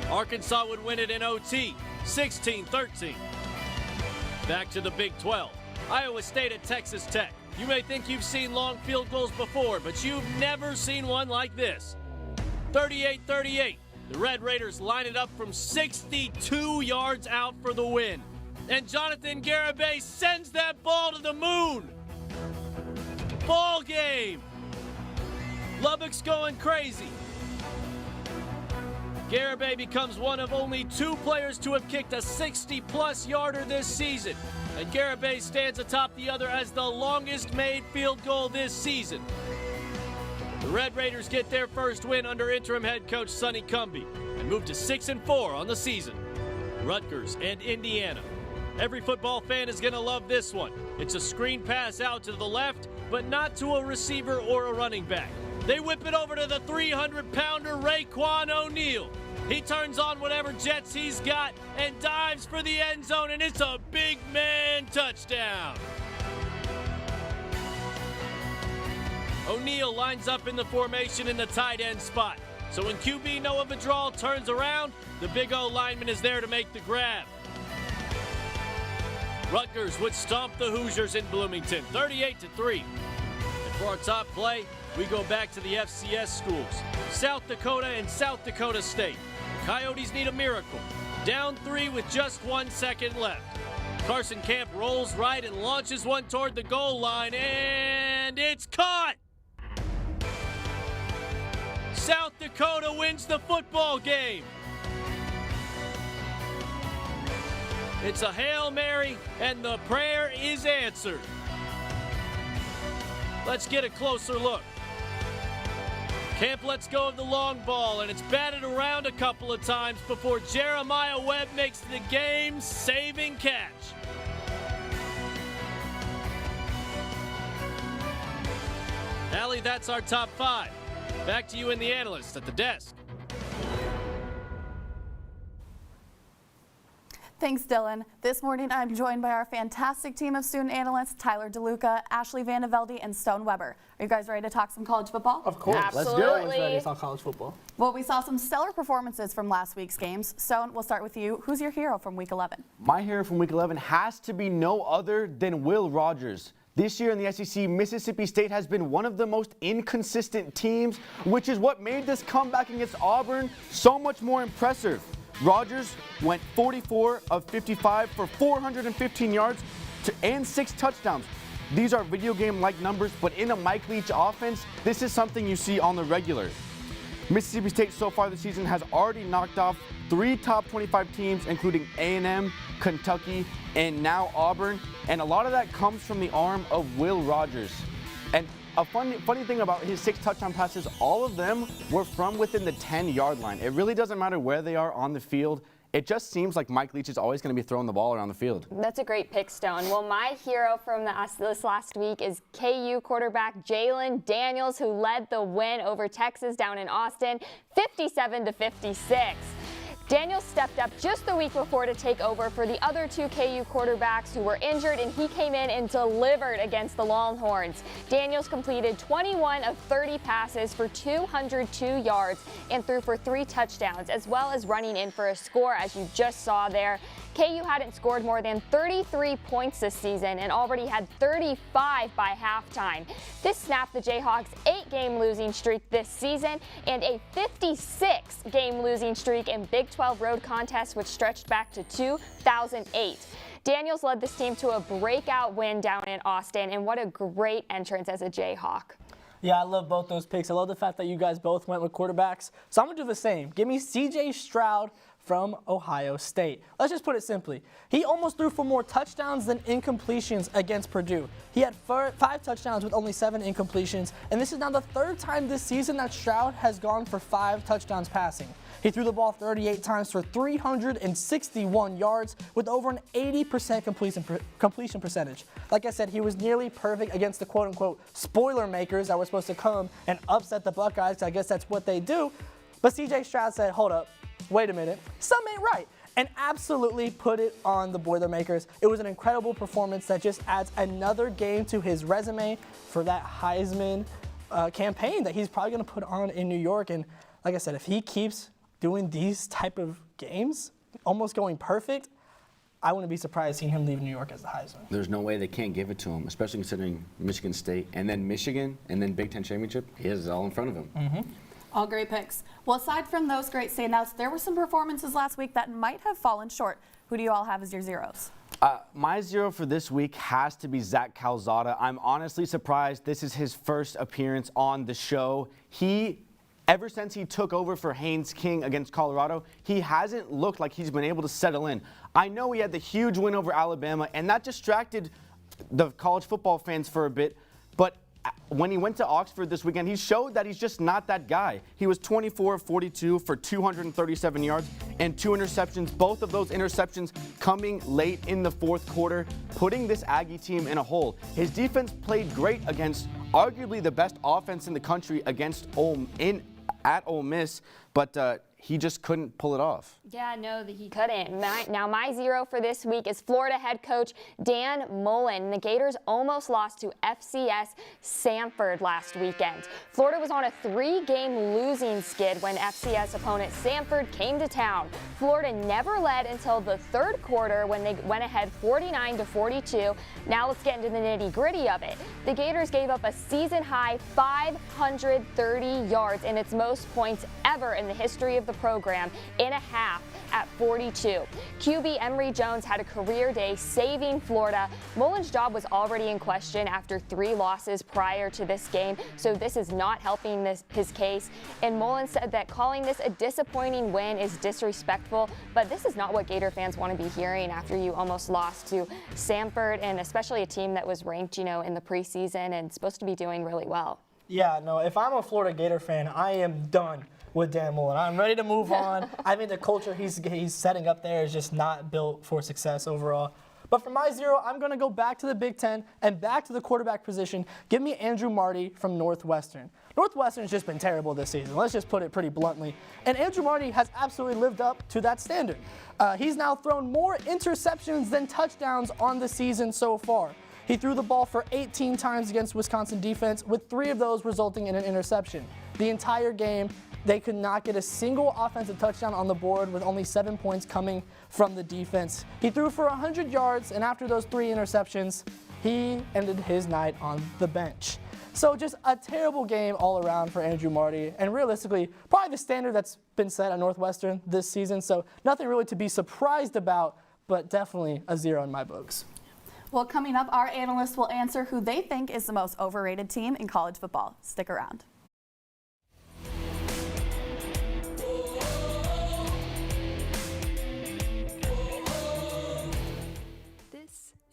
Arkansas would win it in OT, 16-13. Back to the Big 12. Iowa State at Texas Tech. You may think you've seen long field goals before, but you've never seen one like this. 38-38. The Red Raiders line it up from 62 yards out for the win. And Jonathan Garibay sends that ball to the moon. Ball game. Lubbock's going crazy. Garibay becomes one of only 2 players to have kicked a 60-plus yarder this season. And Garibay stands atop the other as the longest made field goal this season. The Red Raiders get their first win under interim head coach Sonny Cumbie and move to 6-4 on the season. Rutgers and Indiana. Every football fan is going to love this one. It's a screen pass out to the left, but not to a receiver or a running back. They whip it over to the 300-pounder Raekwon O'Neal. He turns on whatever jets he's got and dives for the end zone, and it's a big man touchdown. O'Neal lines up in the formation in the tight end spot. So when QB Noah Vidral turns around, the Big O lineman is there to make the grab. Rutgers would stomp the Hoosiers in Bloomington, 38-3. And for our top play, we go back to the FCS schools, South Dakota and South Dakota State. Coyotes need a miracle. Down 3 with just 1 second left. Carson Camp rolls right and launches one toward the goal line, and it's caught! South Dakota wins the football game. It's a Hail Mary, and the prayer is answered. Let's get a closer look. Camp lets go of the long ball, and it's batted around a couple of times before Jeremiah Webb makes the game-saving catch. Allie, that's our top 5. Back to you and the analysts at the desk. Thanks, Dylan. This morning, I'm joined by our fantastic team of student analysts, Tyler DeLuca, Ashley Vandevelde, and Stone Weber. Are you guys ready to talk some college football? Of course. Absolutely. Let's do it. Ready to talk college football. Well, we saw some stellar performances from last week's games. Stone, we'll start with you. Who's your hero from Week 11? My hero from Week 11 has to be no other than Will Rogers. This year in the SEC, Mississippi State has been one of the most inconsistent teams, which is what made this comeback against Auburn so much more impressive. Rogers went 44 of 55 for 415 yards and 6 touchdowns. These are video game-like numbers, but in a Mike Leach offense, this is something you see on the regular. Mississippi State so far this season has already knocked off 3 top 25 teams, including A&M, Kentucky, and now Auburn. And a lot of that comes from the arm of Will Rogers. And a funny thing about his 6 touchdown passes, all of them were from within the 10-yard line. It really doesn't matter where they are on the field. it just seems like Mike Leach is always going to be throwing the ball around the field. That's a great pick, Stone. Well, my hero from this last week is KU quarterback Jalen Daniels, who led the win over Texas down in Austin, 57-56. Daniels stepped up just the week before to take over for the other two KU quarterbacks who were injured, and he came in and delivered against the Longhorns. Daniels completed 21 of 30 passes for 202 yards and threw for 3 touchdowns, as well as running in for a score, as you just saw there. KU hadn't scored more than 33 points this season and already had 35 by halftime. This snapped the Jayhawks' 8-game losing streak this season and a 56-game losing streak in Big 12 road contests, which stretched back to 2008. Daniels led this team to a breakout win down in Austin, and what a great entrance as a Jayhawk. Yeah, I love both those picks. I love the fact that you guys both went with quarterbacks. So I'm going to do the same. Give me C.J. Stroud from Ohio State. Let's just put it simply. He almost threw for more touchdowns than incompletions against Purdue. He had 5 touchdowns with only 7 incompletions, and this is now the 3rd time this season that Stroud has gone for 5 touchdowns passing. He threw the ball 38 times for 361 yards with over an 80% completion percentage. Like I said, he was nearly perfect against the quote-unquote spoiler makers that were supposed to come and upset the Buckeyes. I guess that's what they do. But C.J. Stroud said, hold up, wait a minute, something ain't right, and absolutely put it on the Boilermakers. It was an incredible performance that just adds another game to his resume for that Heisman campaign that he's probably going to put on in New York. And like I said, if he keeps doing these type of games, almost going perfect, I wouldn't be surprised seeing him leave New York as the Heisman. There's no way they can't give it to him, especially considering Michigan State and then Michigan and then Big Ten Championship. He has it all in front of him. Mm-hmm. All great picks. Well, aside from those great standouts, there were some performances last week that might have fallen short. Who do you all have as your zeros? My zero for this week has to be Zach Calzada. I'm honestly surprised this is his first appearance on the show. Ever since he took over for Haynes King against Colorado, he hasn't looked like he's been able to settle in. I know he had the huge win over Alabama, and that distracted the college football fans for a bit, but when he went to Oxford this weekend, he showed that he's just not that guy. He was 24 of 42 for 237 yards and 2 interceptions, both of those interceptions coming late in the 4th quarter, putting this Aggie team in a hole. His defense played great against arguably the best offense in the country against at Ole Miss, but he just couldn't pull it off. Yeah, no, he couldn't. Now my zero for this week is Florida head coach Dan Mullen. The Gators almost lost to FCS Samford last weekend. Florida was on a 3-game losing skid when FCS opponent Samford came to town. Florida never led until the 3rd quarter when they went ahead 49-42. Now let's get into the nitty-gritty of it. The Gators gave up a season-high 530 yards and its most points ever in the history of the program in a half at 42. QB Emory Jones had a career day saving Florida. Mullen's job was already in question after 3 losses prior to this game, so this is not helping his case. And Mullen said that calling this a disappointing win is disrespectful, but this is not what Gator fans want to be hearing after you almost lost to Samford, and especially a team that was ranked, in the preseason and supposed to be doing really well. Yeah, no, if I'm a Florida Gator fan, I am done with Dan Mullen. I'm ready to move on. I mean, the culture he's setting up there is just not built for success overall. But for my zero, I'm going to go back to the Big Ten and back to the quarterback position. Give me Andrew Marty from Northwestern. Northwestern's just been terrible this season. Let's just put it pretty bluntly. And Andrew Marty has absolutely lived up to that standard. He's now thrown more interceptions than touchdowns on the season so far. He threw the ball for 18 times against Wisconsin defense, with 3 of those resulting in an interception. The entire game, they could not get a single offensive touchdown on the board, with only 7 points coming from the defense. He threw for 100 yards, and after those 3 interceptions, he ended his night on the bench. So just a terrible game all around for Andrew Marty, and realistically, probably the standard that's been set at Northwestern this season, so nothing really to be surprised about, but definitely a zero in my books. Well, coming up, our analysts will answer who they think is the most overrated team in college football. Stick around.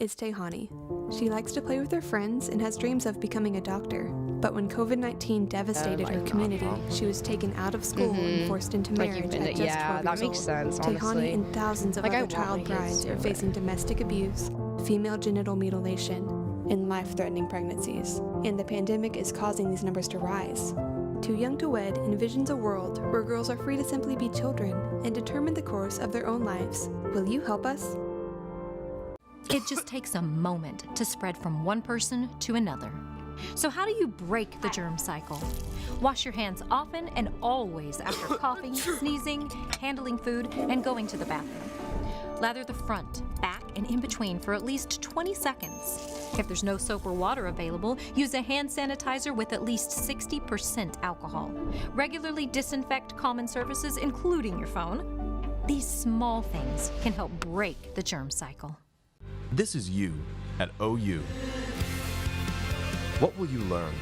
Is Tehani. She likes to play with her friends and has dreams of becoming a doctor. But when COVID-19 devastated her community, she was taken out of school and forced into marriage at just 12 that years makes old. sense, Tehani honestly. and thousands of other child brides are facing domestic abuse, female genital mutilation, and life-threatening pregnancies. And the pandemic is causing these numbers to rise. Too Young to Wed envisions a world where girls are free to simply be children and determine the course of their own lives. Will you help us? It just takes a moment to spread from one person to another. So how do you break the germ cycle? Wash your hands often and always after coughing, sneezing, handling food, and going to the bathroom. Lather the front, back, and in between for at least 20 seconds. If there's no soap or water available, use a hand sanitizer with at least 60% alcohol. Regularly disinfect common surfaces, including your phone. These small things can help break the germ cycle. This is you at OU. What will you learn?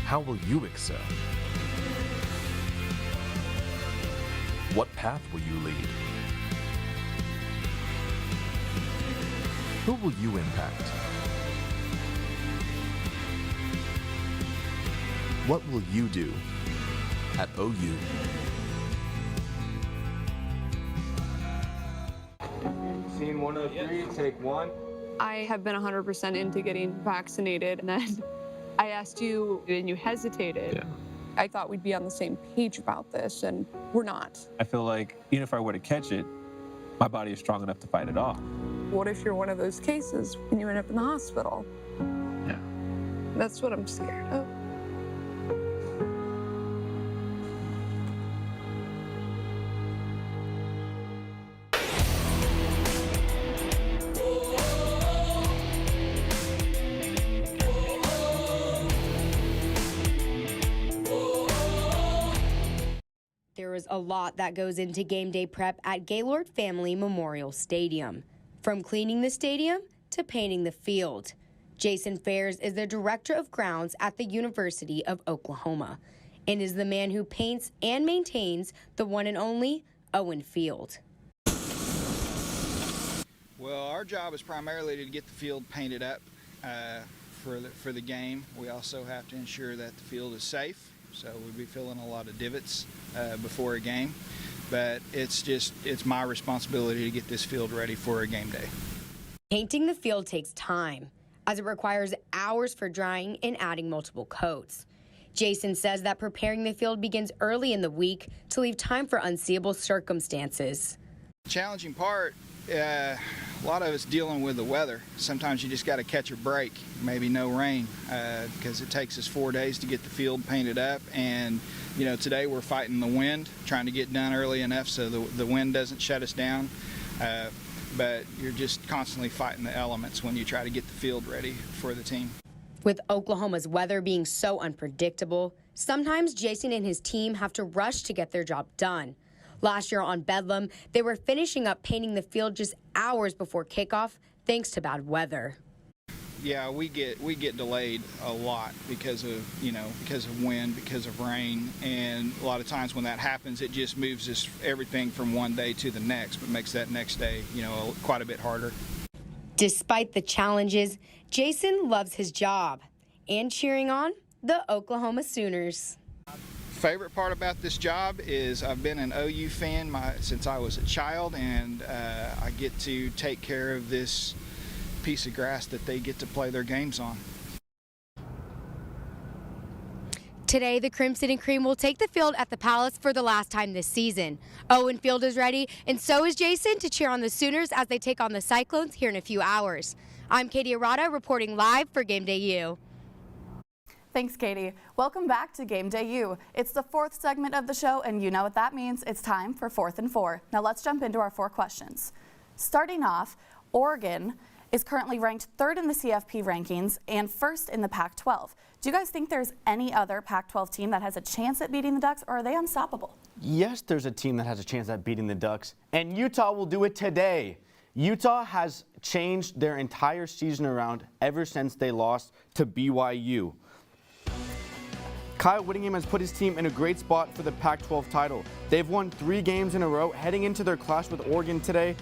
How will you excel? What path will you lead? Who will you impact? What will you do at OU? Scene 103, take one. I have been 100% into getting vaccinated, and then I asked you, and you hesitated. Yeah. I thought we'd be on the same page about this, and we're not. I feel like even if I were to catch it, my body is strong enough to fight it off. What if you're one of those cases and you end up in the hospital? Yeah. That's what I'm scared of. There is a lot that goes into game day prep at Gaylord Family Memorial Stadium. From cleaning the stadium to painting the field. Jason Fairs is the director of grounds at the University of Oklahoma and is the man who paints and maintains the one and only Owen Field. Well, our job is primarily to get the field painted up for the game. We also have to ensure that the field is safe, so we'll be filling a lot of divots before a game. But it's my responsibility to get this field ready for a game day. Painting the field takes time, as it requires hours for drying and adding multiple coats. Jason says that preparing the field begins early in the week to leave time for unseeable circumstances. The challenging part, a lot of it's dealing with the weather. Sometimes you just got to catch a break, maybe no rain, because it takes us 4 days to get the field painted up. And you know, today we're fighting the wind, trying to get done early enough so the wind doesn't shut us down. But you're just constantly fighting the elements when you try to get the field ready for the team. With Oklahoma's weather being so unpredictable, sometimes Jason and his team have to rush to get their job done. Last year on Bedlam, they were finishing up painting the field just hours before kickoff, thanks to bad weather. Yeah, we get delayed a lot because of wind, because of rain, and a lot of times when that happens, it just moves everything from one day to the next, but makes that next day, quite a bit harder. Despite the challenges, Jason loves his job and cheering on the Oklahoma Sooners. Favorite part about this job is I've been an OU fan since I was a child, and I get to take care of this piece of grass that they get to play their games on. Today, the Crimson and Cream will take the field at the Palace for the last time this season. Owen Field is ready, and so is Jason to cheer on the Sooners as they take on the Cyclones here in a few hours. I'm Katie Arata reporting live for GameDay U. Thanks, Katie. Welcome back to GameDay U. It's the fourth segment of the show, and you know what that means. It's time for 4th and 4. Now let's jump into our 4 questions. Starting off, Oregon is currently ranked 3rd in the CFP rankings and 1st in the Pac-12. Do you guys think there's any other Pac-12 team that has a chance at beating the Ducks, or are they unstoppable? Yes, there's a team that has a chance at beating the Ducks, and Utah will do it today. Utah has changed their entire season around ever since they lost to BYU. Kyle Whittingham has put his team in a great spot for the Pac-12 title. They've won 3 games in a row heading into their clash with Oregon today.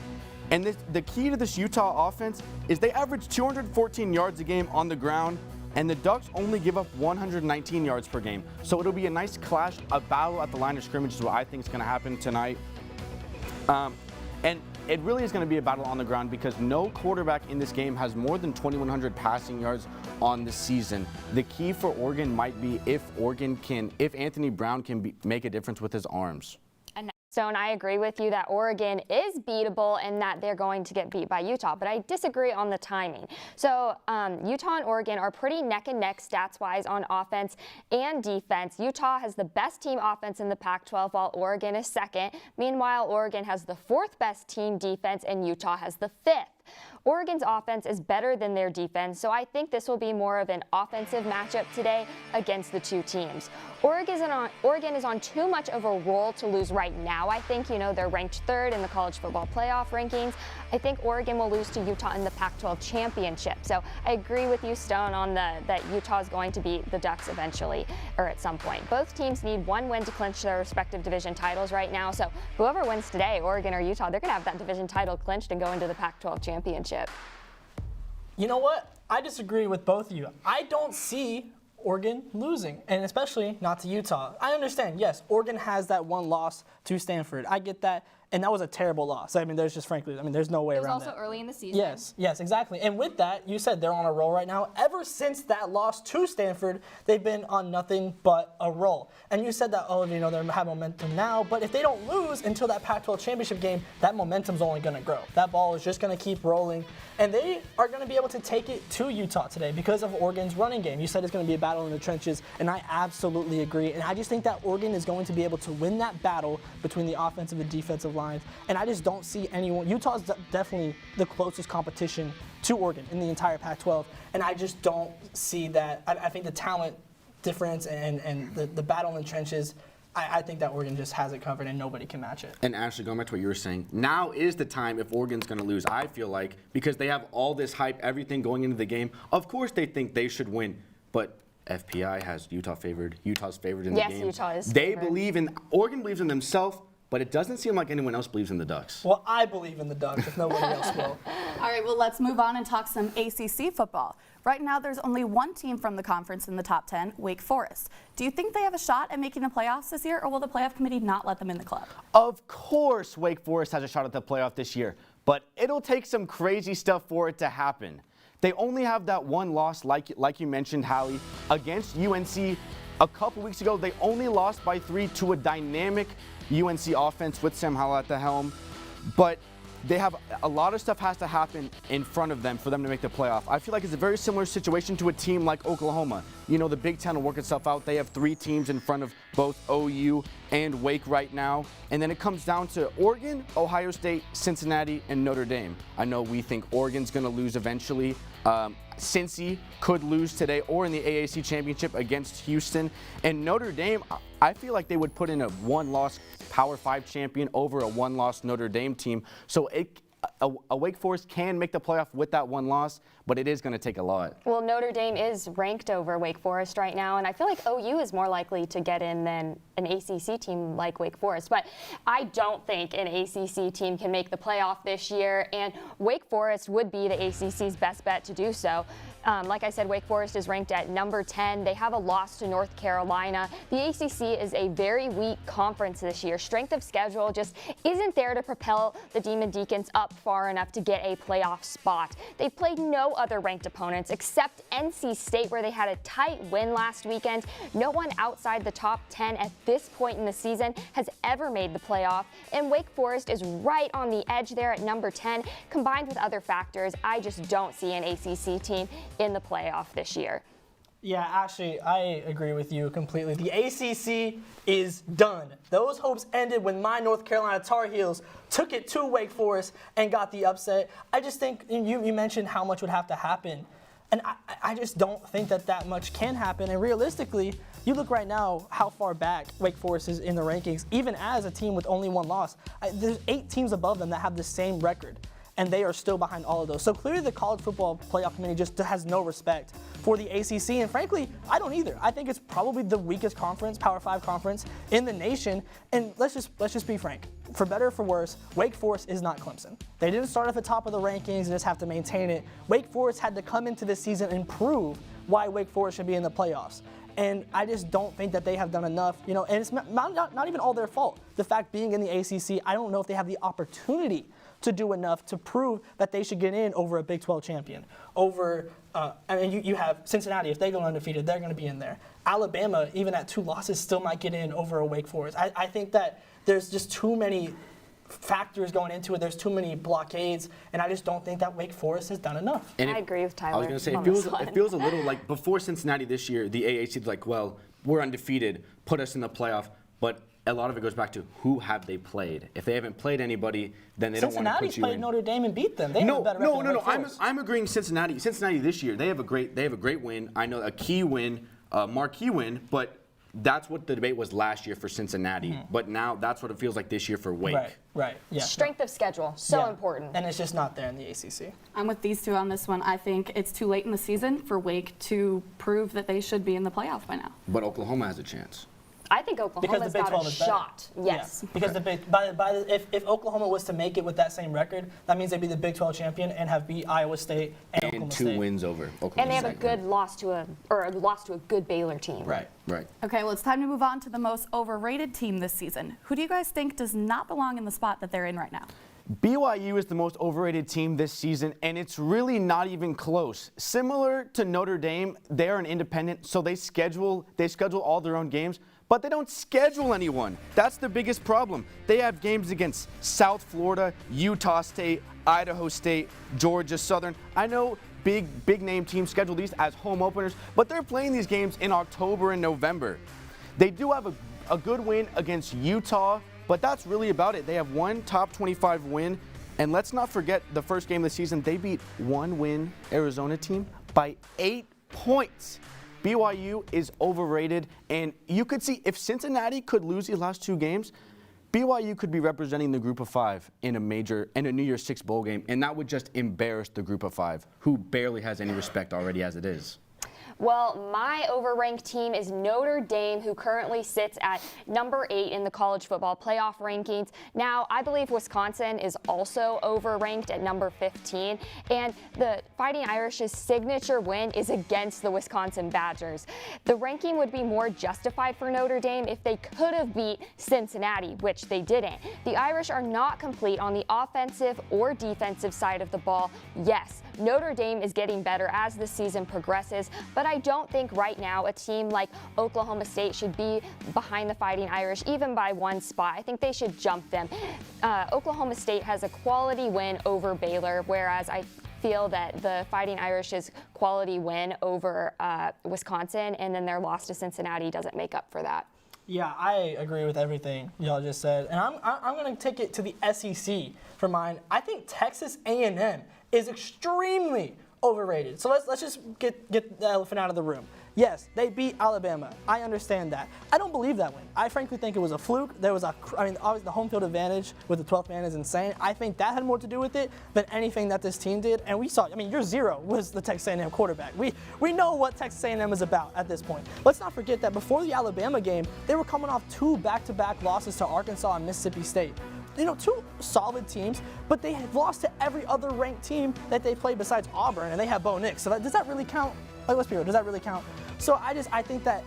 And the key to this Utah offense is they average 214 yards a game on the ground, and the Ducks only give up 119 yards per game. So it'll be a nice clash, a battle at the line of scrimmage is what I think is going to happen tonight. And it really is going to be a battle on the ground because no quarterback in this game has more than 2,100 passing yards on the season. The key for Oregon might be if Anthony Brown can make a difference with his arms. Stone, I agree with you that Oregon is beatable and that they're going to get beat by Utah, but I disagree on the timing. So Utah and Oregon are pretty neck and neck stats-wise on offense and defense. Utah has the best team offense in the Pac-12 while Oregon is second. Meanwhile, Oregon has the fourth best team defense and Utah has the fifth. Oregon's offense is better than their defense, so I think this will be more of an offensive matchup today against the two teams. Oregon is on too much of a roll to lose right now. I think, they're ranked third in the college football playoff rankings. I think Oregon will lose to Utah in the Pac-12 championship. So I agree with you, Stone, on that Utah is going to beat the Ducks eventually or at some point. Both teams need one win to clinch their respective division titles right now. So whoever wins today, Oregon or Utah, they're going to have that division title clinched and go into the Pac-12 championship. You know what? I disagree with both of you. I don't see Oregon losing, and especially not to Utah. I understand, yes, Oregon has that one loss to Stanford. I get that, and that was a terrible loss. There's no way around that. It was also early in the season. Yes, exactly. And with that, you said they're on a roll right now. Ever since that loss to Stanford, they've been on nothing but a roll. And you said that, they have momentum now, but if they don't lose until that Pac-12 championship game, that momentum's only going to grow. That ball is just going to keep rolling, and they are going to be able to take it to Utah today because of Oregon's running game. You said it's going to be a battle in the trenches, and I absolutely agree. And I just think that Oregon is going to be able to win that battle between the offensive and defensive lines, and I just don't see anyone. Utah's definitely the closest competition to Oregon in the entire Pac-12, and I just don't see that. I think the talent difference and the battle in the trenches, I think that Oregon just has it covered and nobody can match it. And Ashley, going back to what you were saying, now is the time if Oregon's going to lose, I feel like, because they have all this hype, everything going into the game. Of course they think they should win, but FPI has Utah favored. Utah's favored in the game. Yes, Utah is favored. Oregon believes in themselves, but it doesn't seem like anyone else believes in the Ducks. Well, I believe in the Ducks if nobody else will. All right, well, let's move on and talk some ACC football. Right now, there's only one team from the conference in the top 10, Wake Forest. Do you think they have a shot at making the playoffs this year, or will the playoff committee not let them in the club? Of course Wake Forest has a shot at the playoff this year, but it'll take some crazy stuff for it to happen. They only have that one loss, like you mentioned, Hallie, against UNC. A couple weeks ago, they only lost by 3 to a dynamic UNC offense with Sam Howell at the helm, but they have a lot of stuff has to happen in front of them for them to make the playoff. I feel like it's a very similar situation to a team like Oklahoma. The Big Ten will work itself out. They have 3 teams in front of both OU and Wake right now. And then it comes down to Oregon, Ohio State, Cincinnati, and Notre Dame. I know we think Oregon's going to lose eventually. Cincy could lose today or in the AAC championship against Houston. And Notre Dame, I feel like they would put in a one-loss Power 5 champion over a one-loss Notre Dame team. So a Wake Forest can make the playoff with that one loss, but it is going to take a lot. Well, Notre Dame is ranked over Wake Forest right now, and I feel like OU is more likely to get in than an ACC team like Wake Forest. But I don't think an ACC team can make the playoff this year, and Wake Forest would be the ACC's best bet to do so. Like I said, Wake Forest is ranked at number 10. They have a loss to North Carolina. The ACC is a very weak conference this year. Strength of schedule just isn't there to propel the Demon Deacons up far enough to get a playoff spot. They've played no other ranked opponents except NC State, where they had a tight win last weekend. No one outside the top 10 at this point in the season has ever made the playoff, and Wake Forest is right on the edge there at number 10. Combined with other factors, I just don't see an ACC team in the playoff this year. Yeah, actually, I agree with you completely. The ACC is done. Those hopes ended when my North Carolina Tar Heels took it to Wake Forest and got the upset. I just think you mentioned how much would have to happen, and I just don't think that much can happen. And realistically, you look right now how far back Wake Forest is in the rankings, even as a team with only one loss. There's 8 teams above them that have the same record, and they are still behind all of those. So clearly the college football playoff committee just has no respect for the ACC, and frankly, I don't either. I think it's probably the weakest conference, Power 5 conference in the nation, and let's just be frank. for better or for worse, Wake Forest is not Clemson. They didn't start at the top of the rankings and just have to maintain it. Wake Forest had to come into this season and prove why Wake Forest should be in the playoffs. And I just don't think that they have done enough, and it's not even all their fault. The fact being in the ACC, I don't know if they have the opportunity to do enough to prove that they should get in over a Big 12 champion. You have Cincinnati. If they go undefeated, they're going to be in there. Alabama, even at 2 losses, still might get in over a Wake Forest. I think that there's just too many factors going into it. There's too many blockades, and I just don't think that Wake Forest has done enough. And I agree with Tyler. I was going to say, it feels a little like before Cincinnati this year, the AAC was like, well, we're undefeated, put us in the playoff, but a lot of it goes back to who have they played. If they haven't played anybody, then they don't want to put you in. Cincinnati's played Notre Dame and beat them. They have a better record than Wake Forest. I'm agreeing Cincinnati. Cincinnati this year, they have a great win. I know a key win, marquee win, but that's what the debate was last year for Cincinnati. Mm-hmm. But now that's what it feels like this year for Wake. Right. Yeah. Strength of schedule, so important. And it's just not there in the ACC. I'm with these two on this one. I think it's too late in the season for Wake to prove that they should be in the playoff by now. But Oklahoma has a chance. I think Oklahoma's got a shot. Yes. Yeah, because if Oklahoma was to make it with that same record, that means they'd be the Big 12 champion and have beat Iowa State and Oklahoma State. 2 wins over Oklahoma And they have a good loss to a good Baylor team. Right. Okay, well, it's time to move on to the most overrated team this season. Who do you guys think does not belong in the spot that they're in right now? BYU is the most overrated team this season, and it's really not even close. Similar to Notre Dame, they're an independent, so they schedule all their own games, but they don't schedule anyone. That's the biggest problem. They have games against South Florida, Utah State, Idaho State, Georgia Southern. I know big name teams schedule these as home openers, but they're playing these games in October and November. They do have a good win against Utah, but that's really about it. They have one top 25 win, and let's not forget the first game of the season, they beat 1-win Arizona team by 8 points. BYU is overrated, and you could see if Cincinnati could lose these last 2 games, BYU could be representing the Group of 5 in a New Year's Six bowl game, and that would just embarrass the Group of 5, who barely has any respect already as it is. Well, my overranked team is Notre Dame, who currently sits at number 8 in the college football playoff rankings. Now, I believe Wisconsin is also overranked at number 15, and the Fighting Irish's signature win is against the Wisconsin Badgers. The ranking would be more justified for Notre Dame if they could have beat Cincinnati, which they didn't. The Irish are not complete on the offensive or defensive side of the ball. Yes, Notre Dame is getting better as the season progresses, but I don't think right now a team like Oklahoma State should be behind the Fighting Irish even by 1 spot. I think they should jump them. Oklahoma State has a quality win over Baylor, whereas I feel that the Fighting Irish's quality win over Wisconsin and then their loss to Cincinnati doesn't make up for that. Yeah, I agree with everything y'all just said, and I'm going to take it to the SEC for mine. I think Texas A&M is extremely overrated. So let's just get the elephant out of the room. Yes, they beat Alabama. I understand that. I don't believe that win. I frankly think it was a fluke. Obviously the home field advantage with the 12th man is insane. I think that had more to do with it than anything that this team did. And we saw, your 0 was the Texas A&M quarterback. We know what Texas A&M is about at this point. Let's not forget that before the Alabama game, they were coming off 2 back-to-back losses to Arkansas and Mississippi State. 2 solid teams, but they have lost to every other ranked team that they played besides Auburn, and they have Bo Nix. So does that really count? Let's be real, does that really count? So I think that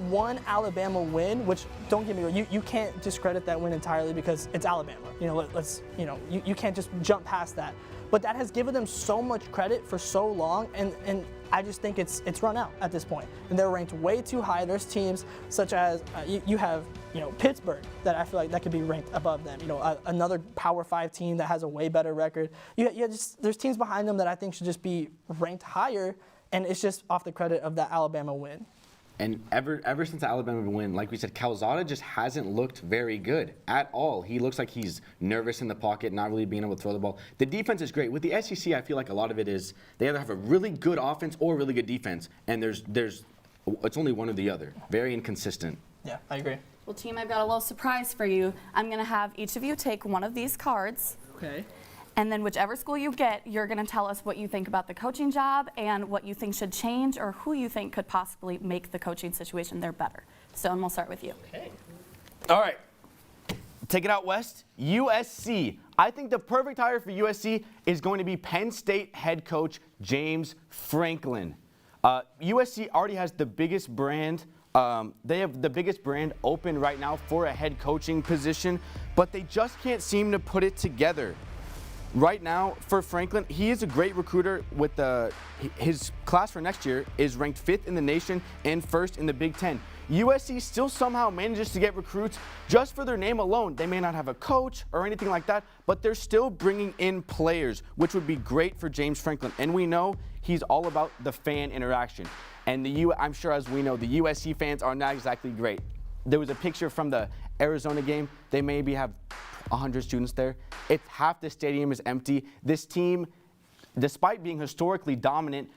one Alabama win, which don't get me wrong, you can't discredit that win entirely because it's Alabama. You can't just jump past that. But that has given them so much credit for so long, and I just think it's run out at this point. And they're ranked way too high. There's teams such as you have Pittsburgh that I feel like that could be ranked above them. Another Power 5 team that has a way better record. There's teams behind them that I think should just be ranked higher, and it's just off the credit of that Alabama win. And ever since the Alabama win, like we said, Calzada just hasn't looked very good at all. He looks like he's nervous in the pocket, not really being able to throw the ball. The defense is great. With the SEC, I feel like a lot of it is they either have a really good offense or really good defense, and it's only one or the other. Very inconsistent. Yeah, I agree. Well, team, I've got a little surprise for you. I'm going to have each of you take one of these cards. Okay. And then whichever school you get, you're going to tell us what you think about the coaching job and what you think should change or who you think could possibly make the coaching situation there better. So, and we'll start with you. Okay. All right. Take it out west, USC. I think the perfect hire for USC is going to be Penn State head coach James Franklin. USC already has the biggest brand. They have the biggest brand open right now for a head coaching position, but they just can't seem to put it together. Right now, for Franklin, he is a great recruiter. With his class for next year is ranked 5th in the nation and 1st in the Big Ten. USC still somehow manages to get recruits just for their name alone. They may not have a coach or anything like that, but they're still bringing in players, which would be great for James Franklin. And we know he's all about the fan interaction. And I'm sure, as we know, the USC fans are not exactly great. There was a picture from the Arizona game. They maybe have 100 students there. Half the stadium is empty. This team, despite being historically dominant,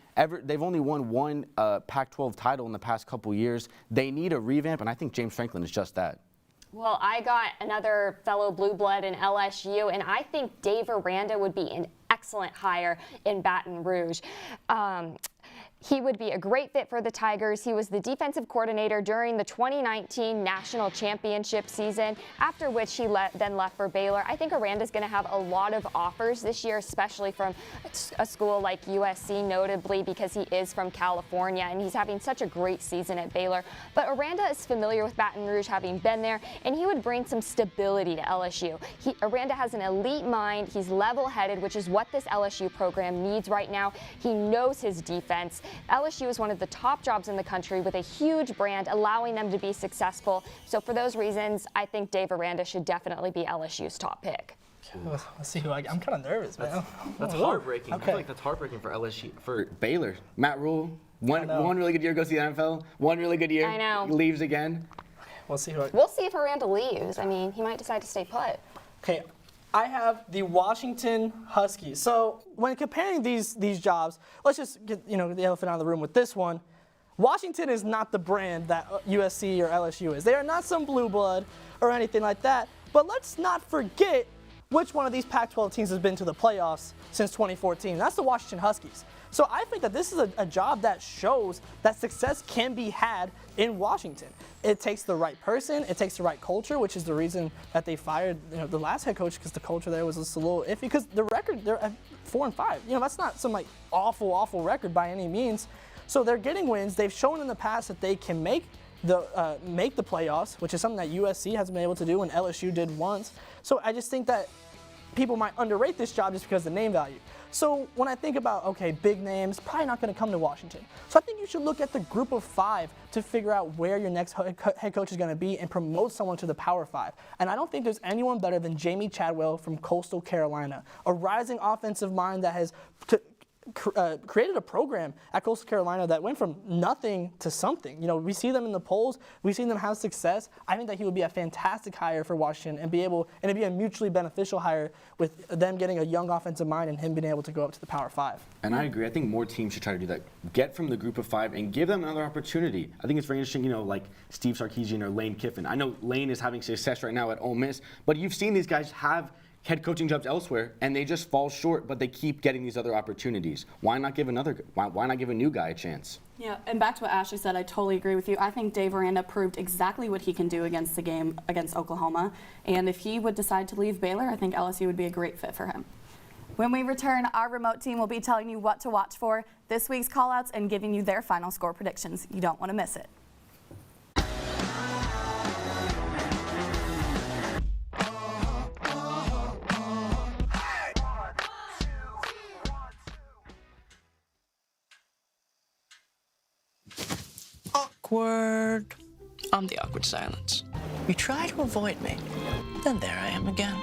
they've only won one Pac-12 title in the past couple years. They need a revamp, and I think James Franklin is just that. Well, I got another fellow blue blood in LSU, and I think Dave Aranda would be an excellent hire in Baton Rouge. He would be a great fit for the Tigers. He was the defensive coordinator during the 2019 national championship season, after which he then left for Baylor. I think Aranda's going to have a lot of offers this year, especially from a school like USC, notably because he is from California and he's having such a great season at Baylor. But Aranda is familiar with Baton Rouge, having been there, and he would bring some stability to LSU. Aranda has an elite mind. He's level-headed, which is what this LSU program needs right now. He knows his defense. LSU is one of the top jobs in the country with a huge brand, allowing them to be successful. So for those reasons, I think Dave Aranda should definitely be LSU's top pick. Let's see who I'm kind of nervous, man. That's heartbreaking. Okay. I feel like that's heartbreaking for LSU, for Baylor. Matt Rule, one really good year goes to the NFL, one really good year I know. Leaves again. We'll see We'll see if Aranda leaves. I mean, he might decide to stay put. Okay. I have the Washington Huskies. So when comparing these jobs, let's just get the elephant out of the room with this one. Washington is not the brand that USC or LSU is. They are not some blue blood or anything like that. But let's not forget which one of these Pac-12 teams has been to the playoffs since 2014. That's the Washington Huskies. So I think that this is a job that shows that success can be had in Washington. It takes the right person, it takes the right culture, which is the reason that they fired the last head coach, because the culture there was just a little iffy. Because the record, they're at 4-5. That's not some awful record by any means. So they're getting wins. They've shown in the past that they can make the playoffs, which is something that USC hasn't been able to do and LSU did once. So I just think that people might underrate this job just because of the name value. So when I think about, okay, big names, probably not going to come to Washington. So I think you should look at the group of 5 to figure out where your next head coach is going to be and promote someone to the Power 5. And I don't think there's anyone better than Jamie Chadwell from Coastal Carolina, a rising offensive mind that has created a program at Coastal Carolina that went from nothing to something. We see them in the polls. We've seen them have success. I think that he would be a fantastic hire for Washington and it'd be a mutually beneficial hire with them getting a young offensive mind and him being able to go up to the Power 5. And I agree. I think more teams should try to do that. Get from the group of 5 and give them another opportunity. I think it's very interesting, like Steve Sarkisian or Lane Kiffin. I know Lane is having success right now at Ole Miss, but you've seen these guys have head coaching jobs elsewhere, and they just fall short, but they keep getting these other opportunities. Why not give a new guy a chance? Yeah, and back to what Ashley said, I totally agree with you. I think Dave Aranda proved exactly what he can do against the game against Oklahoma, and if he would decide to leave Baylor, I think LSU would be a great fit for him. When we return, our remote team will be telling you what to watch for, this week's callouts, and giving you their final score predictions. You don't want to miss it. Awkward. I'm the awkward silence. You try to avoid me, then there I am again.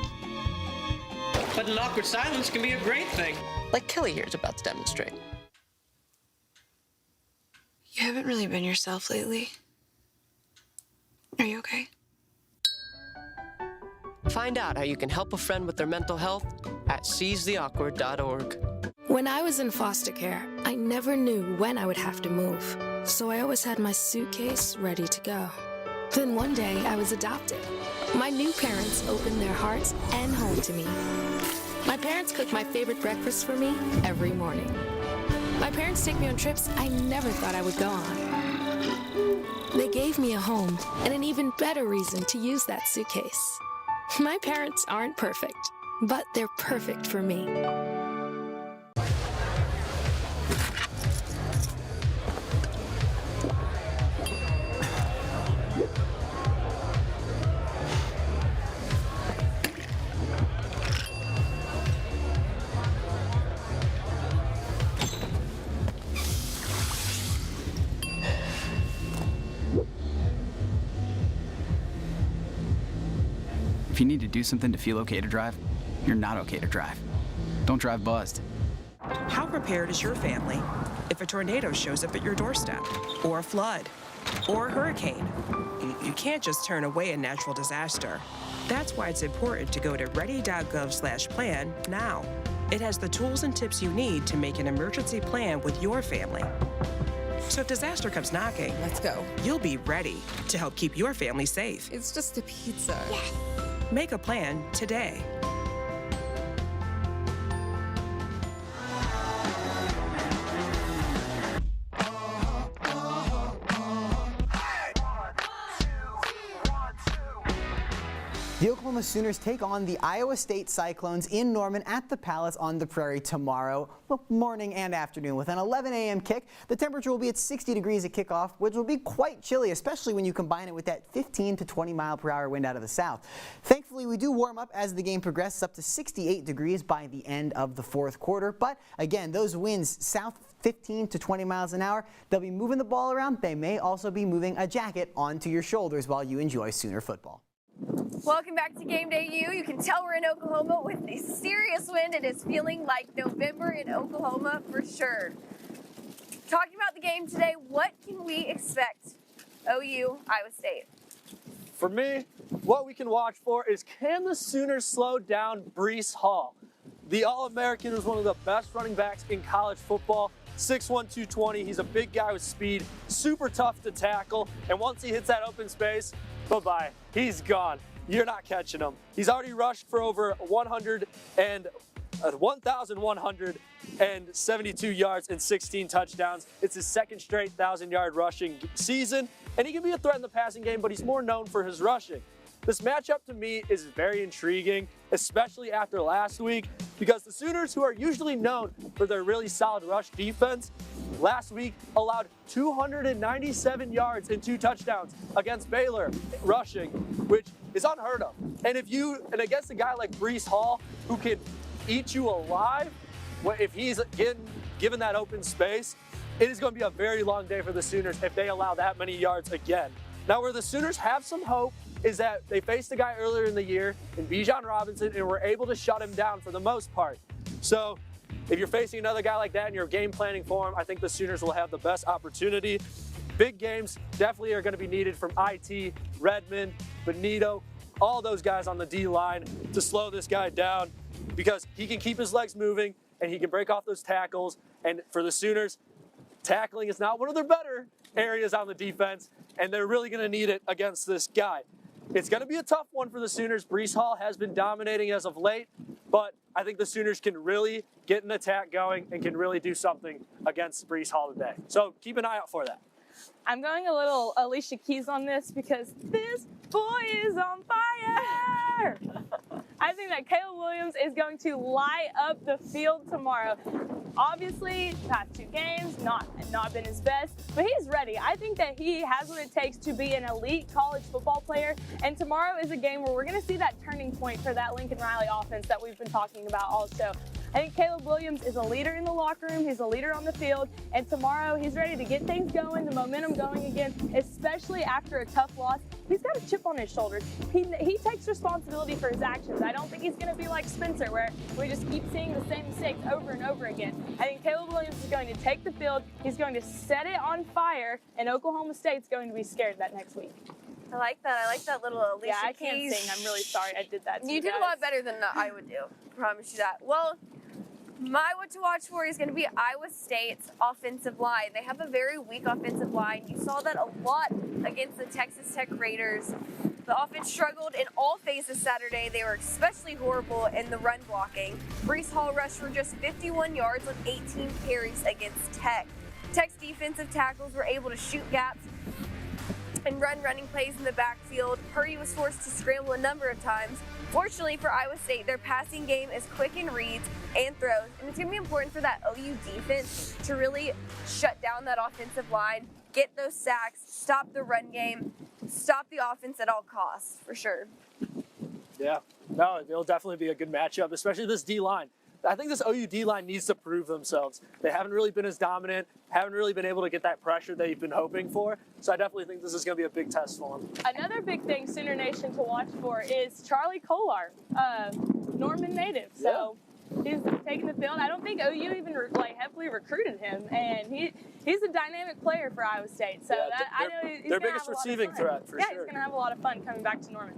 But an awkward silence can be a great thing, like Kelly here is about to demonstrate. You haven't really been yourself lately. Are you okay? Find out how you can help a friend with their mental health at seizetheawkward.org. When I was in foster care, I never knew when I would have to move, so I always had my suitcase ready to go. Then one day, I was adopted. My new parents opened their hearts and home to me. My parents cook my favorite breakfast for me every morning. My parents take me on trips I never thought I would go on. They gave me a home and an even better reason to use that suitcase. My parents aren't perfect, but they're perfect for me. If you need to do something to feel okay to drive, you're not okay to drive. Don't drive buzzed. How prepared is your family if a tornado shows up at your doorstep, or a flood, or a hurricane? You can't just turn away a natural disaster. That's why it's important to go to ready.gov/plan now. It has the tools and tips you need to make an emergency plan with your family. So if disaster comes knocking, let's go. You'll be ready to help keep your family safe. It's just a pizza. Yes. Make a plan today. The Oklahoma Sooners take on the Iowa State Cyclones in Norman at the Palace on the Prairie tomorrow, morning and afternoon, with an 11 a.m. kick. The temperature will be at 60 degrees at kickoff, which will be quite chilly, especially when you combine it with that 15 to 20 mile per hour wind out of the south. Thankfully, we do warm up as the game progresses up to 68 degrees by the end of the fourth quarter. But again, those winds south 15 to 20 miles an hour, they'll be moving the ball around. They may also be moving a jacket onto your shoulders while you enjoy Sooner football. Welcome back to GameDayU. You can tell we're in Oklahoma with a serious wind. It is feeling like November in Oklahoma for sure. Talking about the game today, what can we expect? OU, Iowa State. For me, what we can watch for is, can the Sooners slow down Breece Hall? The All-American was one of the best running backs in college football. 6'1", 220. He's a big guy with speed, super tough to tackle, and once he hits that open space, bye-bye. He's gone. You're not catching him. He's already rushed for over 1,172 yards and 16 touchdowns. It's his second straight 1,000-yard rushing season, and he can be a threat in the passing game, but he's more known for his rushing. This matchup to me is very intriguing, especially after last week, because the Sooners, who are usually known for their really solid rush defense, last week allowed 297 yards and 2 touchdowns against Baylor rushing, which is unheard of. And against a guy like Breece Hall, who can eat you alive, if he's given that open space, it is going to be a very long day for the Sooners if they allow that many yards again. Now, where the Sooners have some hope is that they faced a guy earlier in the year in Bijan Robinson and were able to shut him down for the most part. So if you're facing another guy like that and you're game planning for him, I think the Sooners will have the best opportunity. Big games definitely are going to be needed from IT, Redmond, Benito, all those guys on the D-line to slow this guy down, because he can keep his legs moving and he can break off those tackles. And for the Sooners, tackling is not one of their better areas on the defense, and they're really going to need it against this guy. It's going to be a tough one for the Sooners. Breece Hall has been dominating as of late, but I think the Sooners can really get an attack going and can really do something against Breece Hall today. So keep an eye out for that. I'm going a little Alicia Keys on this because this boy is on fire. I think that Caleb Williams is going to light up the field tomorrow. Obviously, past 2 games, not been his best, but he's ready. I think that he has what it takes to be an elite college football player, and tomorrow is a game where we're going to see that turning point for that Lincoln Riley offense that we've been talking about all show. I think Caleb Williams is a leader in the locker room, he's a leader on the field, and tomorrow he's ready to get things going, the momentum going again, especially after a tough loss. He's got a chip on his shoulders. He takes responsibility for his actions. I don't think he's going to be like Spencer, where we just keep seeing the same mistakes over and over again. I think Caleb Williams is going to take the field, he's going to set it on fire, and Oklahoma State's going to be scared that next week. I like that. I like that little Alicia Yeah, I Keys. can't sing. I'm really sorry I did that to you did a lot better than I would do. I promise you that. Well, my what to watch for is going to be Iowa State's offensive line. They have a very weak offensive line. You saw that a lot against the Texas Tech Raiders. The offense struggled in all phases Saturday. They were especially horrible in the run blocking. Breece Hall rushed for just 51 yards with 18 carries against Tech. Tech's defensive tackles were able to shoot gaps and running plays in the backfield. Purdy was forced to scramble a number of times. Fortunately for Iowa State, their passing game is quick in reads and throws, and it's going to be important for that OU defense to really shut down that offensive line, get those sacks, stop the run game, stop the offense at all costs, for sure. Yeah, no, it'll definitely be a good matchup, especially this D-line. I think this OU D-line needs to prove themselves. They haven't really been as dominant, haven't really been able to get that pressure they've been hoping for. So I definitely think this is going to be a big test for them. Another big thing Sooner Nation to watch for is Charlie Kolar, Norman native. So he's taking the field. I don't think OU even heavily recruited him, and he's a dynamic player for Iowa State. So I know he's their gonna biggest have a lot of receiving fun. threat for yeah, sure. he's going to have a lot of fun coming back to Norman.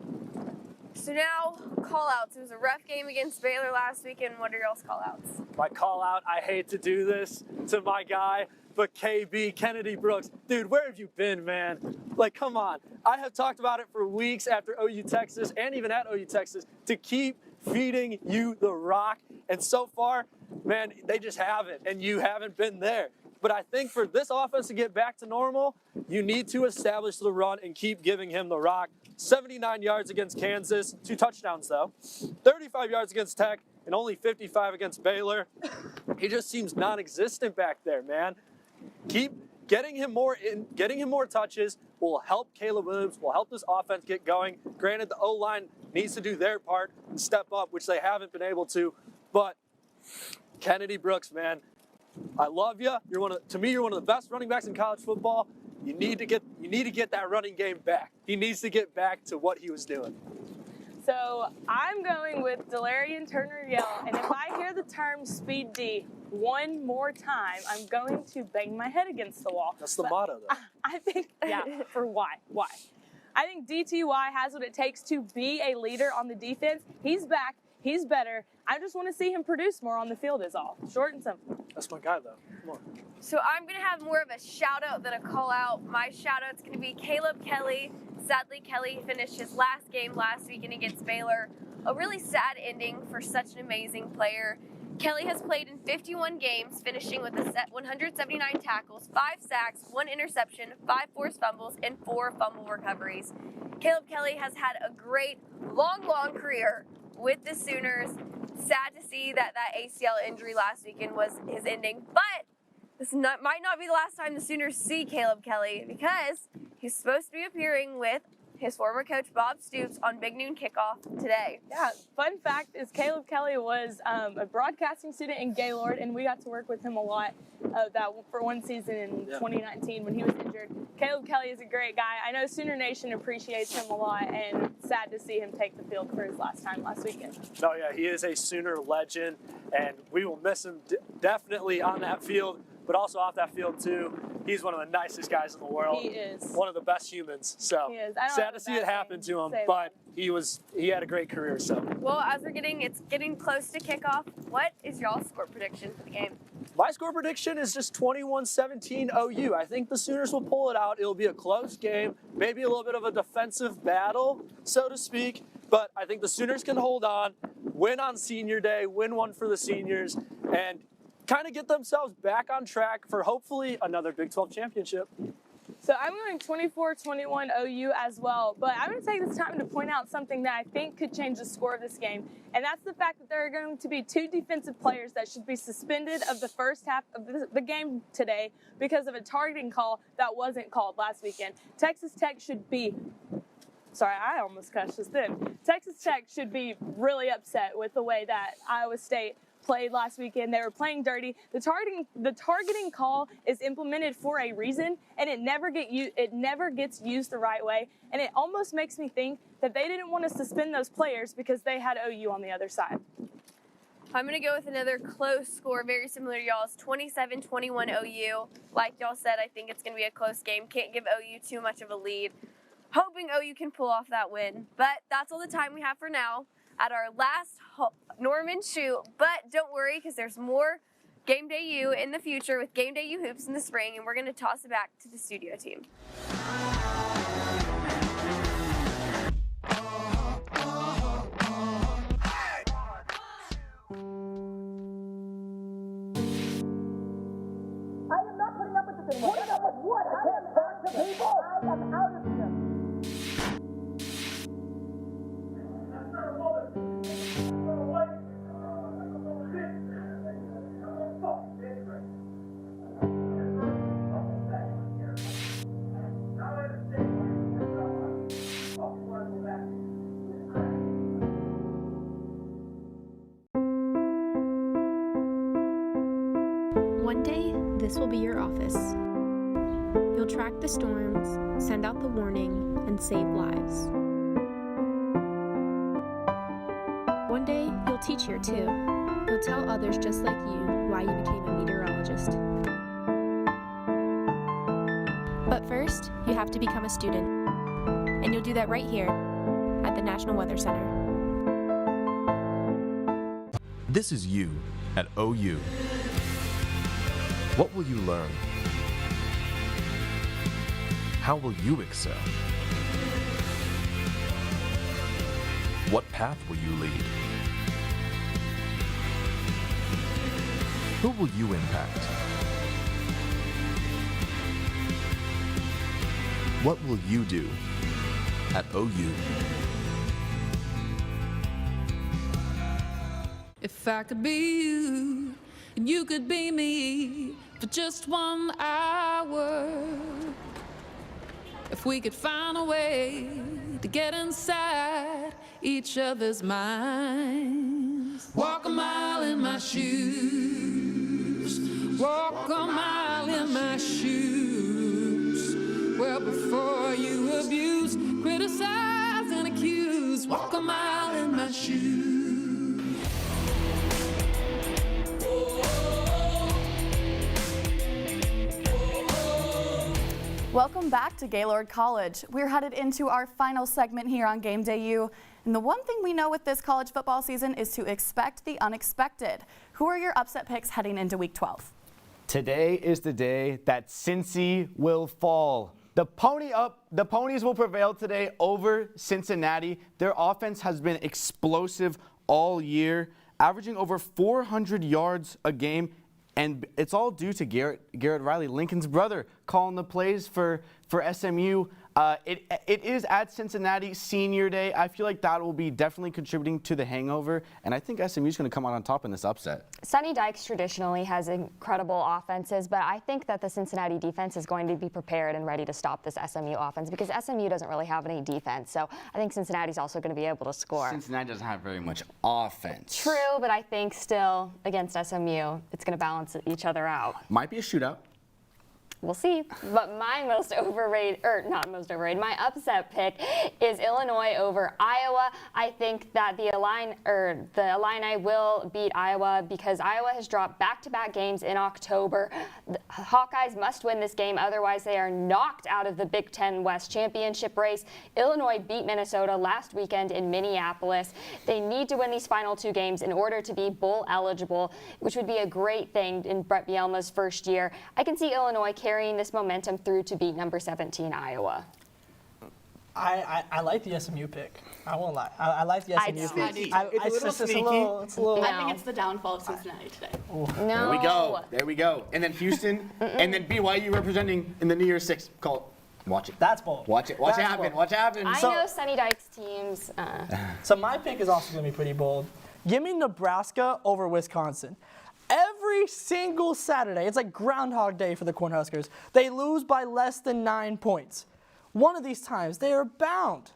So now, call-outs. It was a rough game against Baylor last weekend. What are y'all's call-outs? My call-out, I hate to do this to my guy, but KB, Kennedy Brooks. Dude, where have you been, man? Like, come on. I have talked about it for weeks after OU Texas and even at OU Texas to keep feeding you the rock. And so far, man, they just haven't, and you haven't been there. But I think for this offense to get back to normal, you need to establish the run and keep giving him the rock. 79 yards against Kansas, 2 touchdowns though. 35 yards against Tech, and only 55 against Baylor. He just seems non-existent back there, man. Keep getting him more touches will help Caleb Williams, will help this offense get going. Granted, the O-line needs to do their part and step up, which they haven't been able to. But Kennedy Brooks, man, I love you. To me, you're one of the best running backs in college football. You need to get that running game back. He needs to get back to what he was doing. So I'm going with Delarian Turner-Yell, and if I hear the term Speed D one more time, I'm going to bang my head against the wall. That's the motto, though. I think, for why? Why? I think DTY has what it takes to be a leader on the defense. He's back. He's better. I just want to see him produce more on the field is all. Short and simple. That's my guy, though. Come on. So I'm going to have more of a shout-out than a call-out. My shout-out's going to be Caleb Kelly. Sadly, Kelly finished his last game last weekend against Baylor. A really sad ending for such an amazing player. Kelly has played in 51 games, finishing with 179 tackles, 5 sacks, 1 interception, 5 forced fumbles, and 4 fumble recoveries. Caleb Kelly has had a great, long career with the Sooners. Sad to see that ACL injury last weekend was his ending, but this might not be the last time the Sooners see Caleb Kelly, because he's supposed to be appearing with his former coach Bob Stoops on Big Noon Kickoff today. Yeah, fun fact is Caleb Kelly was a broadcasting student in Gaylord, and we got to work with him a lot for one season in 2019 when he was injured. Caleb Kelly is a great guy. I know Sooner Nation appreciates him a lot, and sad to see him take the field for his last time last weekend. No, yeah, he is a Sooner legend, and we will miss him definitely on that field, but also off that field too. He's one of the nicest guys in the world. He is. One of the best humans. So he is. Sad to see it happen to him, but he had a great career. So well, as it's getting close to kickoff, what is y'all's score prediction for the game? My score prediction is just 21-17 OU. I think the Sooners will pull it out. It'll be a close game, maybe a little bit of a defensive battle, so to speak. But I think the Sooners can hold on, win on senior day, win one for the seniors, and kind of get themselves back on track for hopefully another Big 12 championship. So I'm going 24-21 OU as well, but I'm going to take this time to point out something that I think could change the score of this game, and that's the fact that there are going to be 2 defensive players that should be suspended of the first half of the game today because of a targeting call that wasn't called last weekend. Texas Tech should be I almost cussed just then. Texas Tech should be really upset with the way that Iowa State played last weekend. They were playing dirty. The targeting call is implemented for a reason, and it never gets used the right way. And it almost makes me think that they didn't want to suspend those players because they had OU on the other side. I'm going to go with another close score, very similar to y'all's, 27-21 OU. Like y'all said, I think it's going to be a close game. Can't give OU too much of a lead. Hoping OU can pull off that win. But that's all the time we have for now at our last Norman shoot. But don't worry, because there's more GameDayU in the future with GameDayU hoops in the spring, and we're going to toss it back to the studio team. I am not putting up with this anymore. Putting up with what? I can't talk to people. I am out of here. this will be your office. You'll track the storms, send out the warning, and save lives. One day, you'll teach here too. You'll tell others just like you why you became a meteorologist. But first, you have to become a student. And you'll do that right here at the National Weather Center. This is you at OU. What will you learn? How will you excel? What path will you lead? Who will you impact? What will you do at OU? If I could be you, and you could be me for just 1 hour. If we could find a way to get inside each other's minds. Walk a mile in my shoes. Walk a mile in my shoes. Well, before you abuse, criticize, and accuse. Walk a mile in my shoes. Welcome back to Gaylord College. We're headed into our final segment here on Game Day U. And the one thing we know with this college football season is to expect the unexpected. Who are your upset picks heading into Week 12? Today is the day that Cincy will fall. The ponies will prevail today over Cincinnati. Their offense has been explosive all year, averaging over 400 yards a game. And it's all due to Garrett Riley, Lincoln's brother, calling the plays for SMU. It is at Cincinnati Senior Day. I feel like that will be definitely contributing to the hangover, and I think SMU is going to come out on top in this upset. Sonny Dykes traditionally has incredible offenses, but I think that the Cincinnati defense is going to be prepared and ready to stop this SMU offense because SMU doesn't really have any defense. So I think Cincinnati's also going to be able to score. Cincinnati doesn't have very much offense. True, but I think still against SMU, it's going to balance each other out. Might be a shootout. We'll see. But my most overrated, or not most overrated, my upset pick is Illinois over Iowa. I think that the Illini will beat Iowa because Iowa has dropped back-to-back games in October. The Hawkeyes must win this game, otherwise they are knocked out of the Big Ten West Championship race. Illinois beat Minnesota last weekend in Minneapolis. They need to win these final 2 games in order to be bowl eligible, which would be a great thing in Brett Bielema's first year. I can see Illinois carrying this momentum through to beat number 17 Iowa. I like the SMU pick. I won't lie. I like the SMU pick. It's a sneaky. little. I think it's the downfall of Cincinnati today. No. There we go. There we go. And then Houston, and then BYU representing in the New Year's Six. Call it. Watch it. That's bold. Watch it. Watch it happen. Watch it happen. I know Sonny Dykes teams. So my pick is also going to be pretty bold. Give me Nebraska over Wisconsin. Every single Saturday, it's like Groundhog Day for the Cornhuskers. They lose by less than 9 points. One of these times, they are bound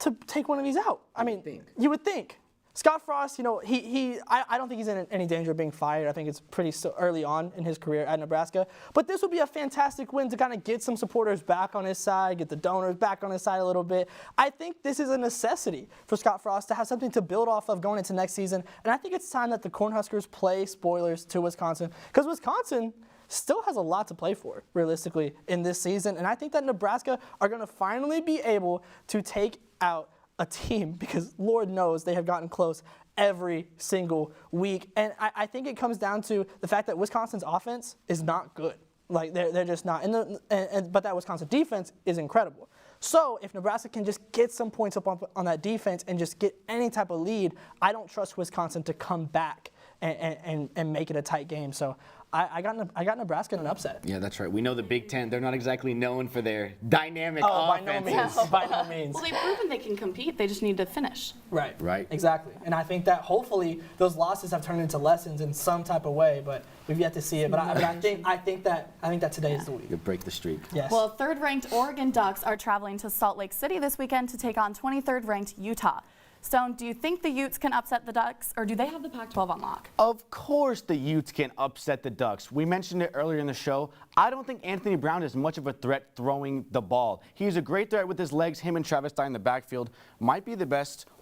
to take one of these out. I mean, you would think. Scott Frost, you know, I don't think he's in any danger of being fired. I think it's pretty early on in his career at Nebraska. But this would be a fantastic win to kind of get some supporters back on his side, get the donors back on his side a little bit. I think this is a necessity for Scott Frost to have something to build off of going into next season. And I think it's time that the Cornhuskers play spoilers to Wisconsin, because Wisconsin still has a lot to play for, realistically, in this season. And I think that Nebraska are going to finally be able to take out a team, because Lord knows they have gotten close every single week. And I think it comes down to the fact that Wisconsin's offense is not good. Like, they're just not. But that Wisconsin defense is incredible. So if Nebraska can just get some points up on that defense and just get any type of lead, I don't trust Wisconsin to come back and make it a tight game. So I got Nebraska in an upset. Yeah, that's right. We know the Big Ten, they're not exactly known for their dynamic offenses. By no means. Well, they've proven they can compete. They just need to finish. Right. Right. Exactly. And I think that hopefully those losses have turned into lessons in some type of way, but we've yet to see it. But I think that today is the week. You break the streak. Yes. Well, 3rd-ranked Oregon Ducks are traveling to Salt Lake City this weekend to take on 23rd-ranked Utah. Stone, do you think the Utes can upset the Ducks, or do they have the Pac-12 on lock? Of course the Utes can upset the Ducks. We mentioned it earlier in the show. I don't think Anthony Brown is much of a threat throwing the ball. He's a great threat with his legs. Him and Travis Dye in the backfield might be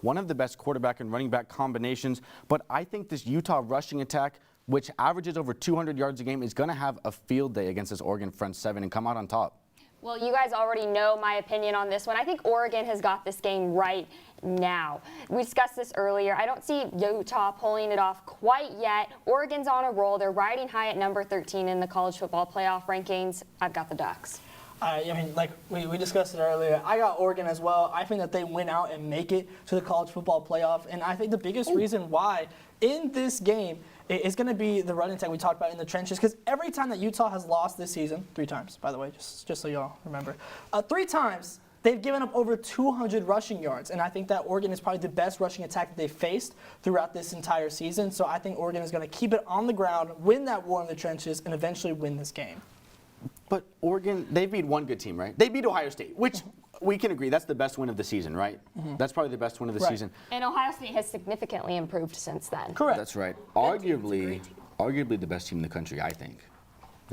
one of the best quarterback and running back combinations. But I think this Utah rushing attack, which averages over 200 yards a game, is going to have a field day against this Oregon front seven and come out on top. Well, you guys already know my opinion on this one. I think Oregon has got this game right now. We discussed this earlier. I don't see Utah pulling it off quite yet. Oregon's on a roll. They're riding high at number 13 in the college football playoff rankings. I've got the Ducks. I mean, like we discussed it earlier, I got Oregon as well. I think that they win out and make it to the college football playoff. And I think the biggest reason why in this game is going to be the running attack we talked about in the trenches. Because every time that Utah has lost this season, 3 times, by the way, just so y'all remember, 3 times they've given up over 200 rushing yards. And I think that Oregon is probably the best rushing attack that they've faced throughout this entire season. So I think Oregon is going to keep it on the ground, win that war in the trenches, and eventually win this game. But Oregon, they beat one good team, right? They beat Ohio State, which we can agree that's the best win of the season, right? That's probably the best win of the season. And Ohio State has significantly improved since then. Correct. That's right. Arguably the best team in the country, I think.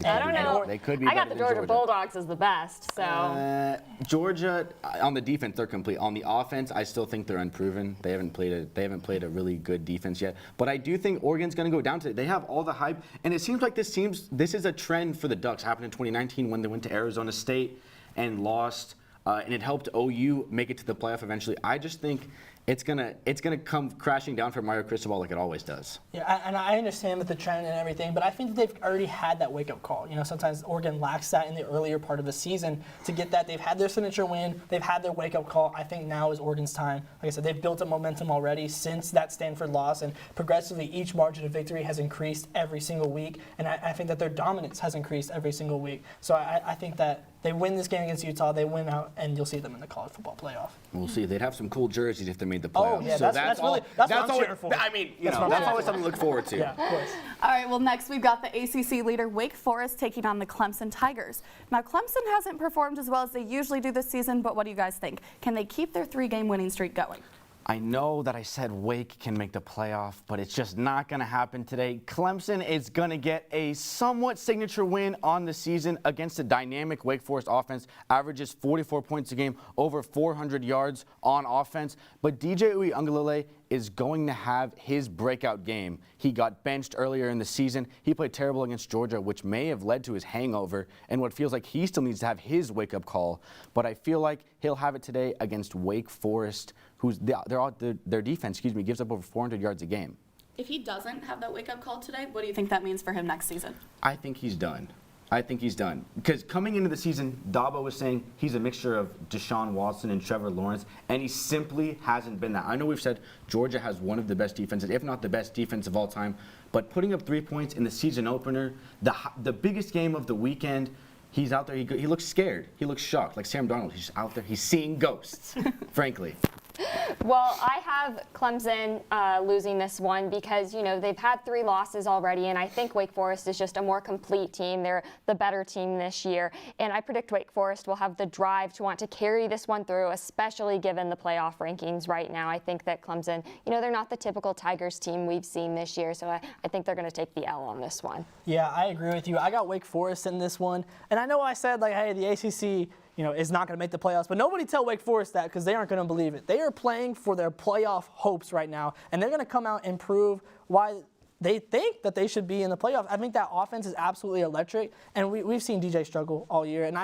I don't know. They could be I got better the than Georgia Bulldogs as the best. So Georgia, on the defense, they're complete. On the offense, I still think they're unproven. They haven't played a really good defense yet. But I do think Oregon's going to go down to it. They have all the hype, and it seems like this is a trend for the Ducks. Happened in 2019 when they went to Arizona State and lost, and it helped OU make it to the playoff eventually. I just think it's gonna come crashing down for Mario Cristobal like it always does. Yeah, and I understand with the trend and everything, but I think that they've already had that wake-up call. You know, sometimes Oregon lacks that in the earlier part of the season to get that. They've had their signature win. They've had their wake-up call. I think now is Oregon's time. Like I said, they've built up momentum already since that Stanford loss, and progressively each margin of victory has increased every single week, and I think that their dominance has increased every single week. So I think that they win this game against Utah, they win out, and you'll see them in the college football playoff. We'll see. They'd have some cool jerseys if they made the playoffs. Oh, yeah, so that's what I'm cheering for. I mean, that's always something to look forward to. Yeah, of course. All right, well, next we've got the ACC leader Wake Forest taking on the Clemson Tigers. Now, Clemson hasn't performed as well as they usually do this season, but what do you guys think? Can they keep their 3-game winning streak going? I know that I said Wake can make the playoff, but it's just not going to happen today. Clemson is going to get a somewhat signature win on the season against a dynamic Wake Forest offense. Averages 44 points a game, over 400 yards on offense. But DJ Uiagalelei is going to have his breakout game. He got benched earlier in the season. He played terrible against Georgia, which may have led to his hangover and what feels like he still needs to have his wake-up call. But I feel like he'll have it today against Wake Forest, who's their defense, gives up over 400 yards a game. If he doesn't have that wake-up call today, what do you think that means for him next season? I think he's done. Because coming into the season, Dabo was saying he's a mixture of Deshaun Watson and Trevor Lawrence, and he simply hasn't been that. I know we've said Georgia has one of the best defenses, if not the best defense of all time, but putting up 3 points in the season opener, the biggest game of the weekend, he's out there, he looks scared, he looks shocked, like Sam Darnold. He's out there, he's seeing ghosts, frankly. Well, I have Clemson losing this one because, you know, they've had 3 losses already, and I think Wake Forest is just a more complete team. They're the better team this year, and I predict Wake Forest will have the drive to want to carry this one through, especially given the playoff rankings right now. I think that Clemson, you know, they're not the typical Tigers team we've seen this year, so I think they're going to take the L on this one. Yeah, I agree with you. I got Wake Forest in this one, and I know I said, like, hey, the ACC, you know, is not going to make the playoffs. But nobody tell Wake Forest that because they aren't going to believe it. They are playing for their playoff hopes right now, and they're going to come out and prove why they think that they should be in the playoff. I think that offense is absolutely electric, and we've seen DJ struggle all year, and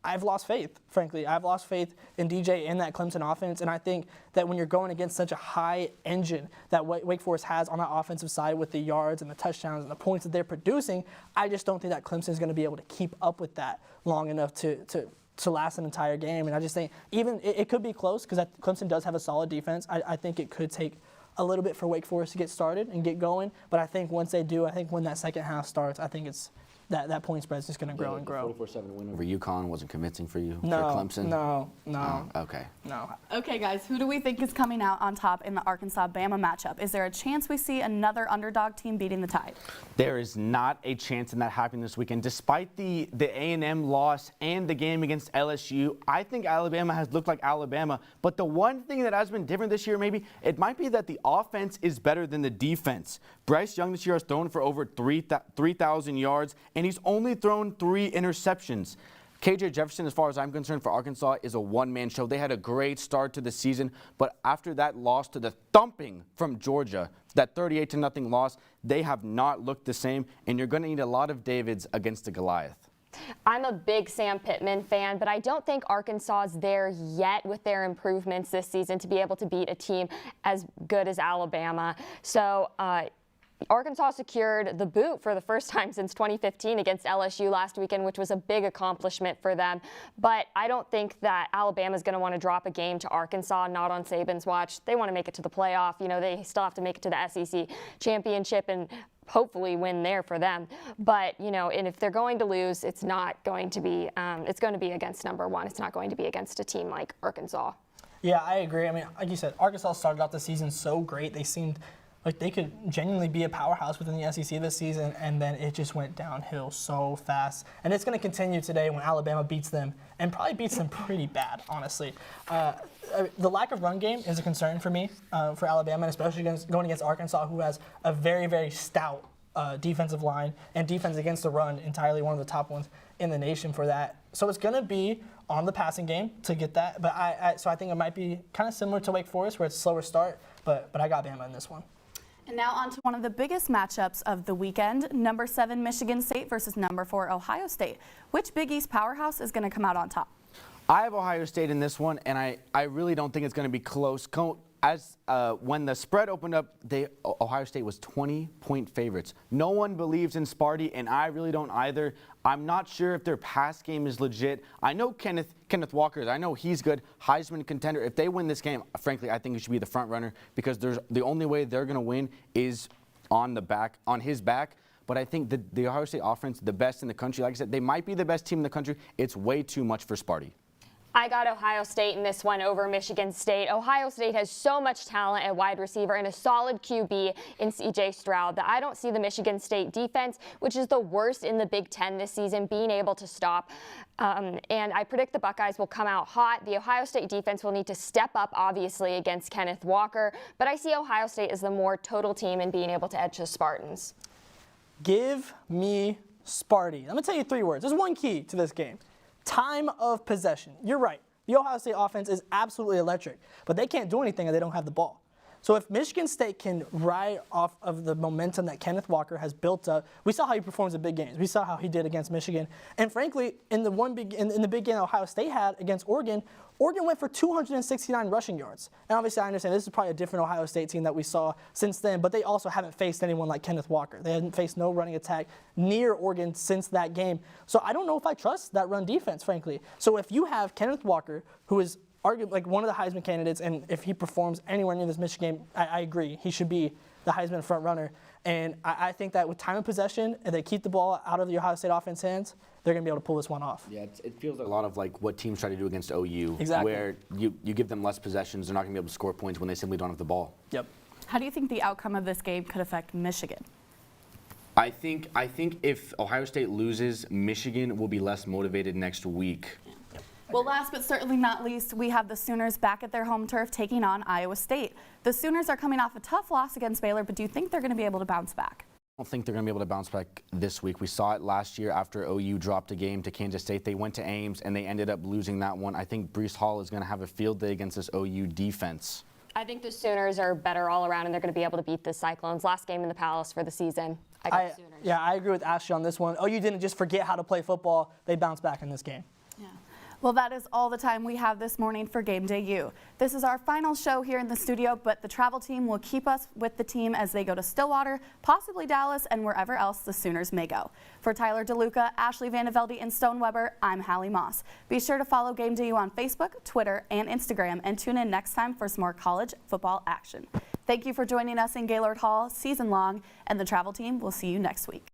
I've lost faith, frankly. I've lost faith in DJ and that Clemson offense, and I think that when you're going against such a high engine that Wake Forest has on that offensive side with the yards and the touchdowns and the points that they're producing, I just don't think that Clemson is going to be able to keep up with that long enough to last an entire game. And I just think even it could be close because Clemson does have a solid defense. I think it could take a little bit for Wake Forest to get started and get going. But I think once they do, I think when that second half starts, I think it's that point spread is just going to grow and grow. 44-7 win over UConn wasn't convincing for you? No, for Clemson? no. Oh, okay. No. Okay, guys, who do we think is coming out on top in the Arkansas-Bama matchup? Is there a chance we see another underdog team beating the Tide? There is not a chance in that happening this weekend. Despite the A&M loss and the game against LSU, I think Alabama has looked like Alabama. But the one thing that has been different this year, maybe, it might be that the offense is better than the defense. Bryce Young this year has thrown for over 3,000 yards, and he's only thrown 3 interceptions. KJ Jefferson, as far as I'm concerned, for Arkansas, is a one-man show. They had a great start to the season, but after that loss to the thumping from Georgia, that 38-0 loss, they have not looked the same, and you're going to need a lot of Davids against the Goliath. I'm a big Sam Pittman fan, but I don't think Arkansas is there yet with their improvements this season to be able to beat a team as good as Alabama. So Arkansas secured the boot for the first time since 2015 against LSU last weekend, which was a big accomplishment for them. But I don't think that Alabama is going to want to drop a game to Arkansas, not on Saban's watch. They want to make it to the playoff. You know, they still have to make it to the SEC championship and hopefully win there for them. But, you know, and if they're going to lose, it's not going to be, it's going to be against number one. It's not going to be against a team like Arkansas. Yeah, I agree. I mean, like you said, Arkansas started out the season so great. They seemed like they could genuinely be a powerhouse within the SEC this season, and then it just went downhill so fast. And it's going to continue today when Alabama beats them, and probably beats them pretty bad, honestly. The lack of run game is a concern for me, for Alabama, especially going against Arkansas, who has a very, very stout defensive line and defense against the run, entirely one of the top ones in the nation for that. So it's going to be on the passing game to get that. But so I think it might be kind of similar to Wake Forest, where it's a slower start, but I got Bama in this one. And now on to one of the biggest matchups of the weekend, number 7 Michigan State versus number 4 Ohio State. Which Big East powerhouse is going to come out on top? I have Ohio State in this one, and I really don't think it's going to be close. When the spread opened up, Ohio State was 20-point favorites. No one believes in Sparty, and I really don't either. I'm not sure if their pass game is legit. I know Kenneth Walker. I know he's good, Heisman contender. If they win this game, frankly, I think he should be the front runner because the only way they're going to win is on his back. But I think the Ohio State offense, the best in the country. Like I said, they might be the best team in the country. It's way too much for Sparty. I got Ohio State in this one over Michigan State. Ohio State has so much talent at wide receiver and a solid QB in C.J. Stroud that I don't see the Michigan State defense, which is the worst in the Big Ten this season, being able to stop. And I predict the Buckeyes will come out hot. The Ohio State defense will need to step up, obviously, against Kenneth Walker. But I see Ohio State as the more total team in being able to edge the Spartans. Give me Sparty. I'm going to tell you 3 words. There's one key to this game. Time of possession. You're right. The Ohio State offense is absolutely electric, but they can't do anything if they don't have the ball. So if Michigan State can ride off of the momentum that Kenneth Walker has built up, we saw how he performs in big games. We saw how he did against Michigan. And frankly, in the big game Ohio State had against Oregon, Oregon went for 269 rushing yards. And obviously I understand this is probably a different Ohio State team that we saw since then, but they also haven't faced anyone like Kenneth Walker. They hadn't faced no running attack near Oregon since that game. So I don't know if I trust that run defense, frankly. So if you have Kenneth Walker, who is arguably like one of the Heisman candidates, and if he performs anywhere near this Michigan game, I agree. He should be the Heisman front runner. And I think that with time of possession, and they keep the ball out of the Ohio State offense hands, they're going to be able to pull this one off. Yeah, it feels like a lot of like what teams try to do against OU, exactly. Where you give them less possessions, they're not going to be able to score points when they simply don't have the ball. Yep. How do you think the outcome of this game could affect Michigan? I think if Ohio State loses, Michigan will be less motivated next week. Well, last but certainly not least, we have the Sooners back at their home turf taking on Iowa State. The Sooners are coming off a tough loss against Baylor, but do you think they're going to be able to bounce back? I don't think they're going to be able to bounce back this week. We saw it last year after OU dropped a game to Kansas State. They went to Ames, and they ended up losing that one. I think Breece Hall is going to have a field day against this OU defense. I think the Sooners are better all around, and they're going to be able to beat the Cyclones. Last game in the Palace for the season. I got the Sooners. Yeah, I agree with Ashley on this one. OU didn't just forget how to play football. They bounced back in this game. Yeah. Well, that is all the time we have this morning for Game Day U. This is our final show here in the studio, but the travel team will keep us with the team as they go to Stillwater, possibly Dallas, and wherever else the Sooners may go. For Tyler DeLuca, Ashley Vandevelde, and Stone Weber, I'm Hallie Moss. Be sure to follow Game Day U on Facebook, Twitter, and Instagram, and tune in next time for some more college football action. Thank you for joining us in Gaylord Hall season long, and the travel team will see you next week.